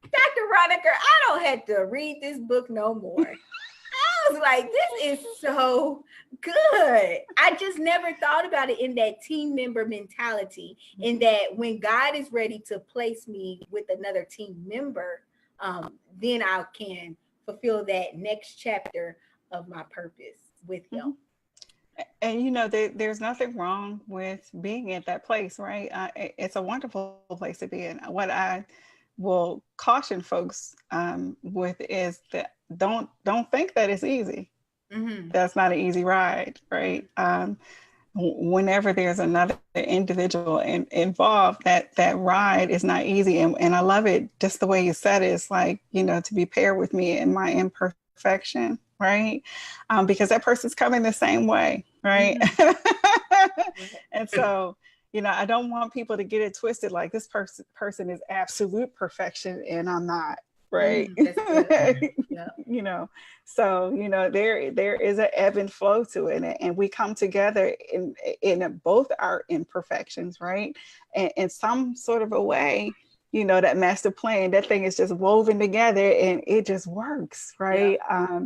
Dr. Roniker, I don't have to read this book no more. I was like, this is so good. I just never thought about it in that team member mentality, in that when God is ready to place me with another team member, then I can fulfill that next chapter of my purpose with him. And there's nothing wrong with being at that place, right? It's a wonderful place to be in. What I will caution folks with is that don't think that it's easy. That's not an easy ride, right? Whenever there's another individual involved, that ride is not easy. And I love it just the way you said it. It's like, to be paired with me in my imperfection, right? Because that person's coming the same way, right? And so, you know, I don't want people to get it twisted like this person is absolute perfection and I'm not, right? That's good. Yeah. You know, so, you know, there is an ebb and flow to it, and we come together in both our imperfections, right? And in some sort of a way, you know, that master plan, that thing is just woven together and it just works, right? Yeah.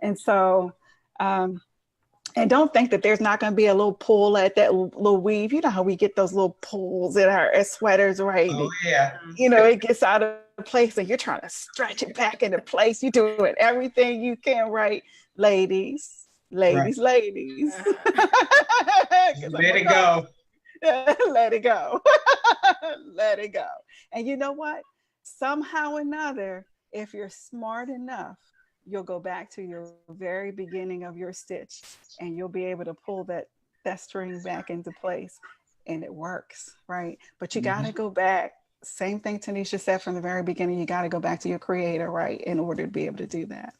And so, and don't think that there's not going to be a little pull at that little weave. You know how we get those little pulls in our sweaters, right? Oh, yeah. You know, it gets out of place and you're trying to stretch it back into place. You're doing everything you can, right? Ladies. Right. Let it go. Let it go. Let it go. And you know what? Somehow or another, if you're smart enough, you'll go back to your very beginning of your stitch and you'll be able to pull that string back into place, and it works, right? But you got to go back. Same thing Tanisha said from the very beginning, you got to go back to your creator, right? In order to be able to do that.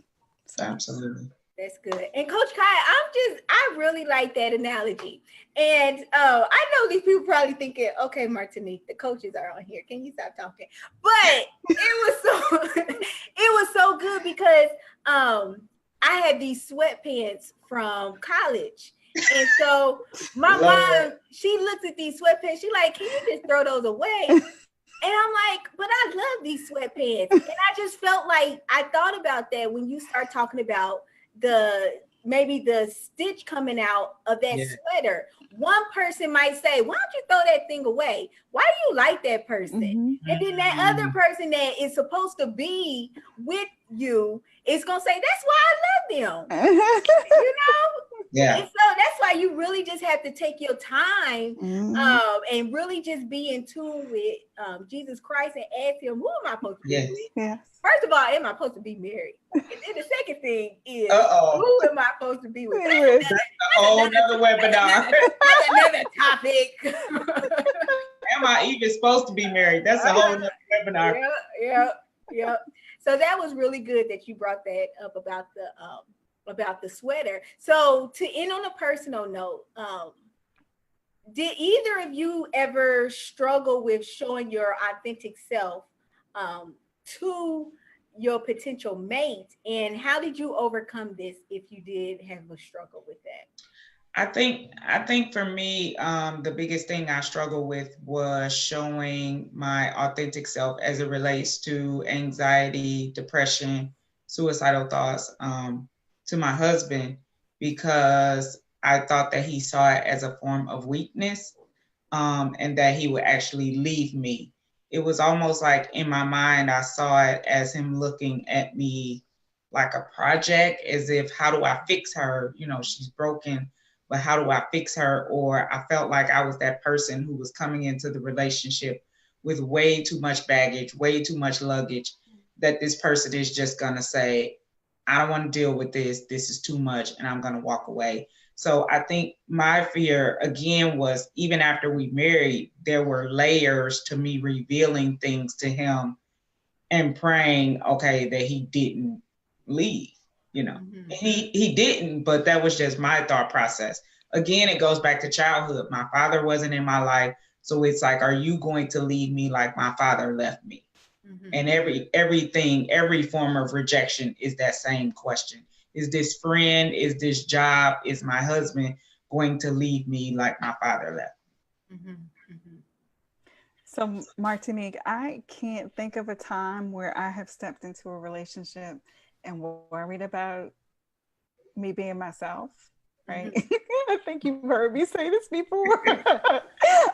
So. Absolutely. That's good. And Coach Kai, I really like that analogy. And I know these people probably thinking, okay, Martinique, the coaches are on here. Can you stop talking? But it was so good because I had these sweatpants from college. And so my mom, she looked at these sweatpants. She like, can you just throw those away? And I'm like, but I love these sweatpants. And I just felt like I thought about that when you start talking about maybe the stitch coming out of that sweater. One person might say, why don't you throw that thing away? Why do you like that person? And then that other person that is supposed to be with you is going to say, that's why I love them. You know? Yeah. And so that's why you really just have to take your time and really just be in tune with Jesus Christ and ask him, who am I supposed to be with? Yes. First of all, am I supposed to be married? And then the second thing is, who am I supposed to be with? That's a whole other webinar. That's another topic. Am I even supposed to be married? That's a whole other webinar. Yeah. So that was really good that you brought that up about the sweater. So to end on a personal note, did either of you ever struggle with showing your authentic self to your potential mate, and how did you overcome this if you did have a struggle with that? I think for me, the biggest thing I struggled with was showing my authentic self as it relates to anxiety, depression, suicidal thoughts to my husband, because I thought that he saw it as a form of weakness and that he would actually leave me. It was almost like in my mind, I saw it as him looking at me like a project, as if, how do I fix her? You know, she's broken, but how do I fix her? Or I felt like I was that person who was coming into the relationship with way too much baggage, way too much luggage, that this person is just gonna say, I don't want to deal with this. This is too much, and I'm gonna walk away. So I think my fear, again, was even after we married, there were layers to me revealing things to him and praying, okay, that he didn't leave, you know. And he didn't, but that was just my thought process. Again, it goes back to childhood. My father wasn't in my life. So it's like, are you going to leave me like my father left me? And every form of rejection is that same question. Is this friend, is this job, is my husband going to leave me like my father left? So Martinique, I can't think of a time where I have stepped into a relationship and worried about me being myself, right? I think you've heard me say this before.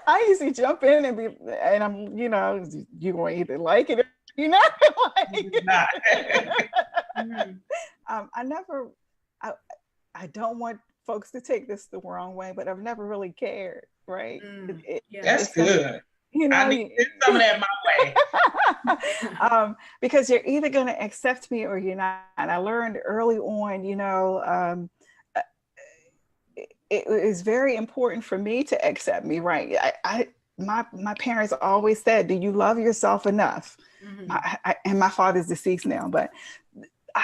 I usually jump in and I'm, you know, you're going to either like it or you're not like it. I don't want folks to take this the wrong way, but I've never really cared, right? That's good. You know, I need some of that my way. Because you're either going to accept me or you're not. And I learned early on, you know, it is very important for me to accept me, right? My parents always said, do you love yourself enough? And my father's deceased now, but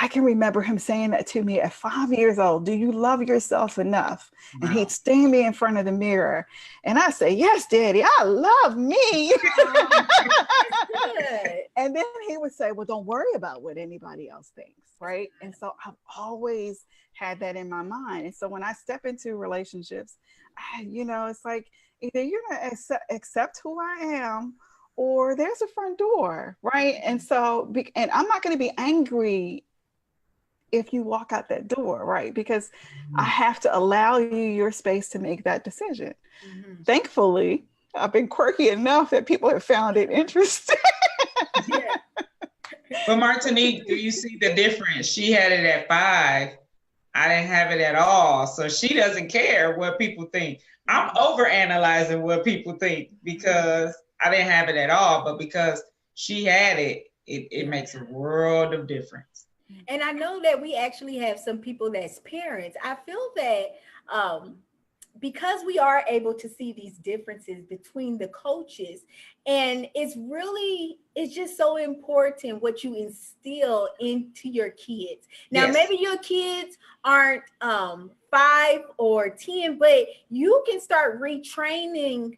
I can remember him saying that to me at 5 years old. Do you love yourself enough? Wow. And he'd stand me in front of the mirror. And I say, yes, Daddy, I love me. Good. And then he would say, well, don't worry about what anybody else thinks, right? And so I've always had that in my mind. And so when I step into relationships, it's like either you're going to accept who I am, or there's a front door, right? And so, and I'm not going to be angry if you walk out that door, right? Because I have to allow you your space to make that decision. Mm-hmm. Thankfully, I've been quirky enough that people have found it interesting. Yeah. But Martinique, do you see the difference? She had it at 5. I didn't have it at all. So she doesn't care what people think. I'm overanalyzing what people think because I didn't have it at all. But because she had it, it makes a world of difference. And I know that we actually have some people that's parents. I feel that because we are able to see these differences between the coaches, and it's just so important what you instill into your kids. Now, Yes. Maybe your kids aren't 5 or 10, but you can start retraining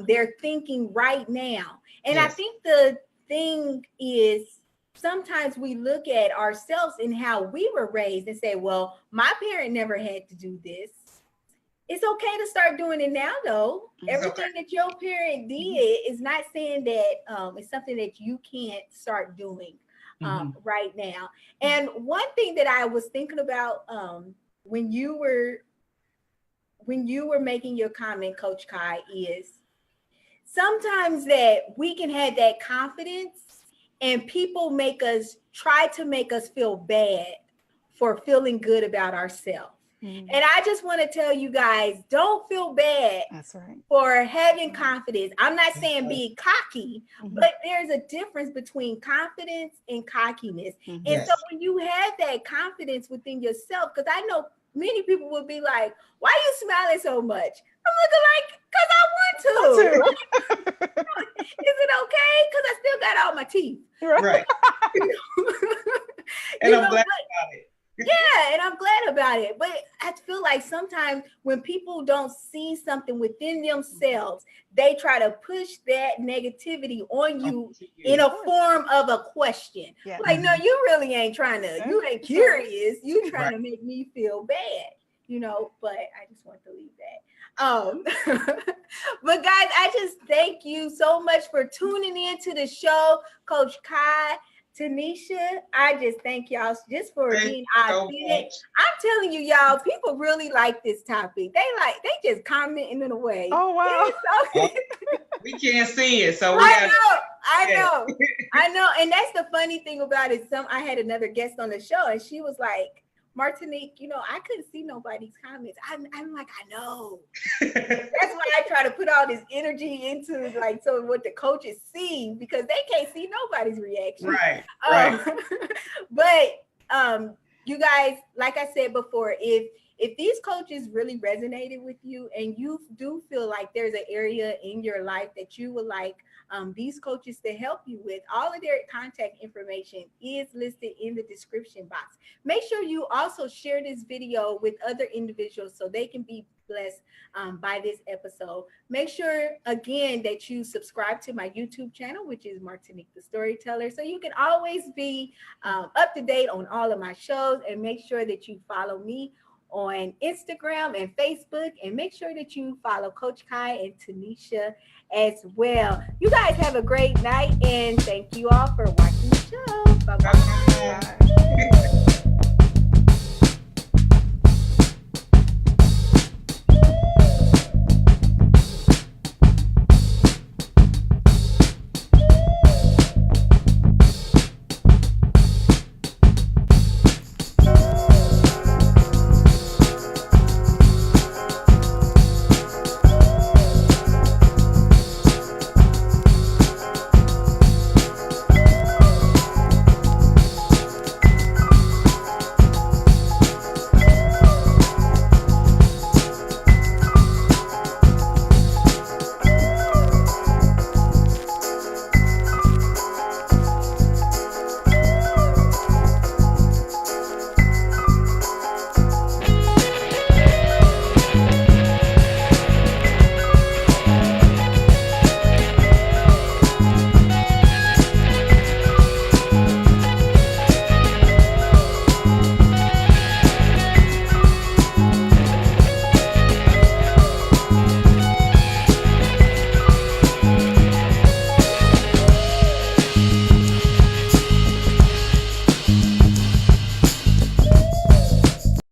their thinking right now. And Yes. I think the thing is, sometimes we look at ourselves and how we were raised and say, well, my parent never had to do this. It's okay to start doing it now, though. Everything that your parent did is not saying that it's something that you can't start doing right now. And one thing that I was thinking about when you were making your comment, Coach Kai, is sometimes that we can have that confidence and people try to make us feel bad for feeling good about ourselves. Mm-hmm. And I just want to tell you guys, don't feel bad. That's right. For having confidence. I'm not saying be cocky, but there's a difference between confidence and cockiness. Mm-hmm. And so when you have that confidence within yourself, because I know many people would be like, why are you smiling so much? I'm looking like, because I want to. Is it okay? Because I still got all my teeth. Right. And I'm glad about it. Yeah, and I'm glad about it. But I feel like sometimes when people don't see something within themselves, they try to push that negativity on you in a form of a question. Yeah. Like, no, you really ain't trying to, you ain't curious. You trying to make me feel bad, but I just want to leave that. But guys, I just thank you so much for tuning in to the show, Coach Kai, Tanisha. I just thank y'all just for being authentic. I'm telling you, y'all, people really like this topic. They just commenting in a way. Oh wow. We can't see it, so I know. And that's the funny thing about it. I had another guest on the show, and she was like, Martinique, I couldn't see nobody's comments. I'm like, I know. That's why I try to put all this energy into so what the coaches see, because they can't see nobody's reaction. Right. But you guys, like I said before, if these coaches really resonated with you and you do feel like there's an area in your life that you would like these coaches to help you with, all of their contact information is listed in the description box. Make sure you also share this video with other individuals so they can be blessed by this episode. Make sure, again, that you subscribe to my YouTube channel, which is Martinique the Storyteller, so you can always be up to date on all of my shows, and make sure that you follow me on Instagram and Facebook, and make sure that you follow Coach Kai and Tanisha as well. You guys have a great night, and thank you all for watching the show. Bye-bye. Bye.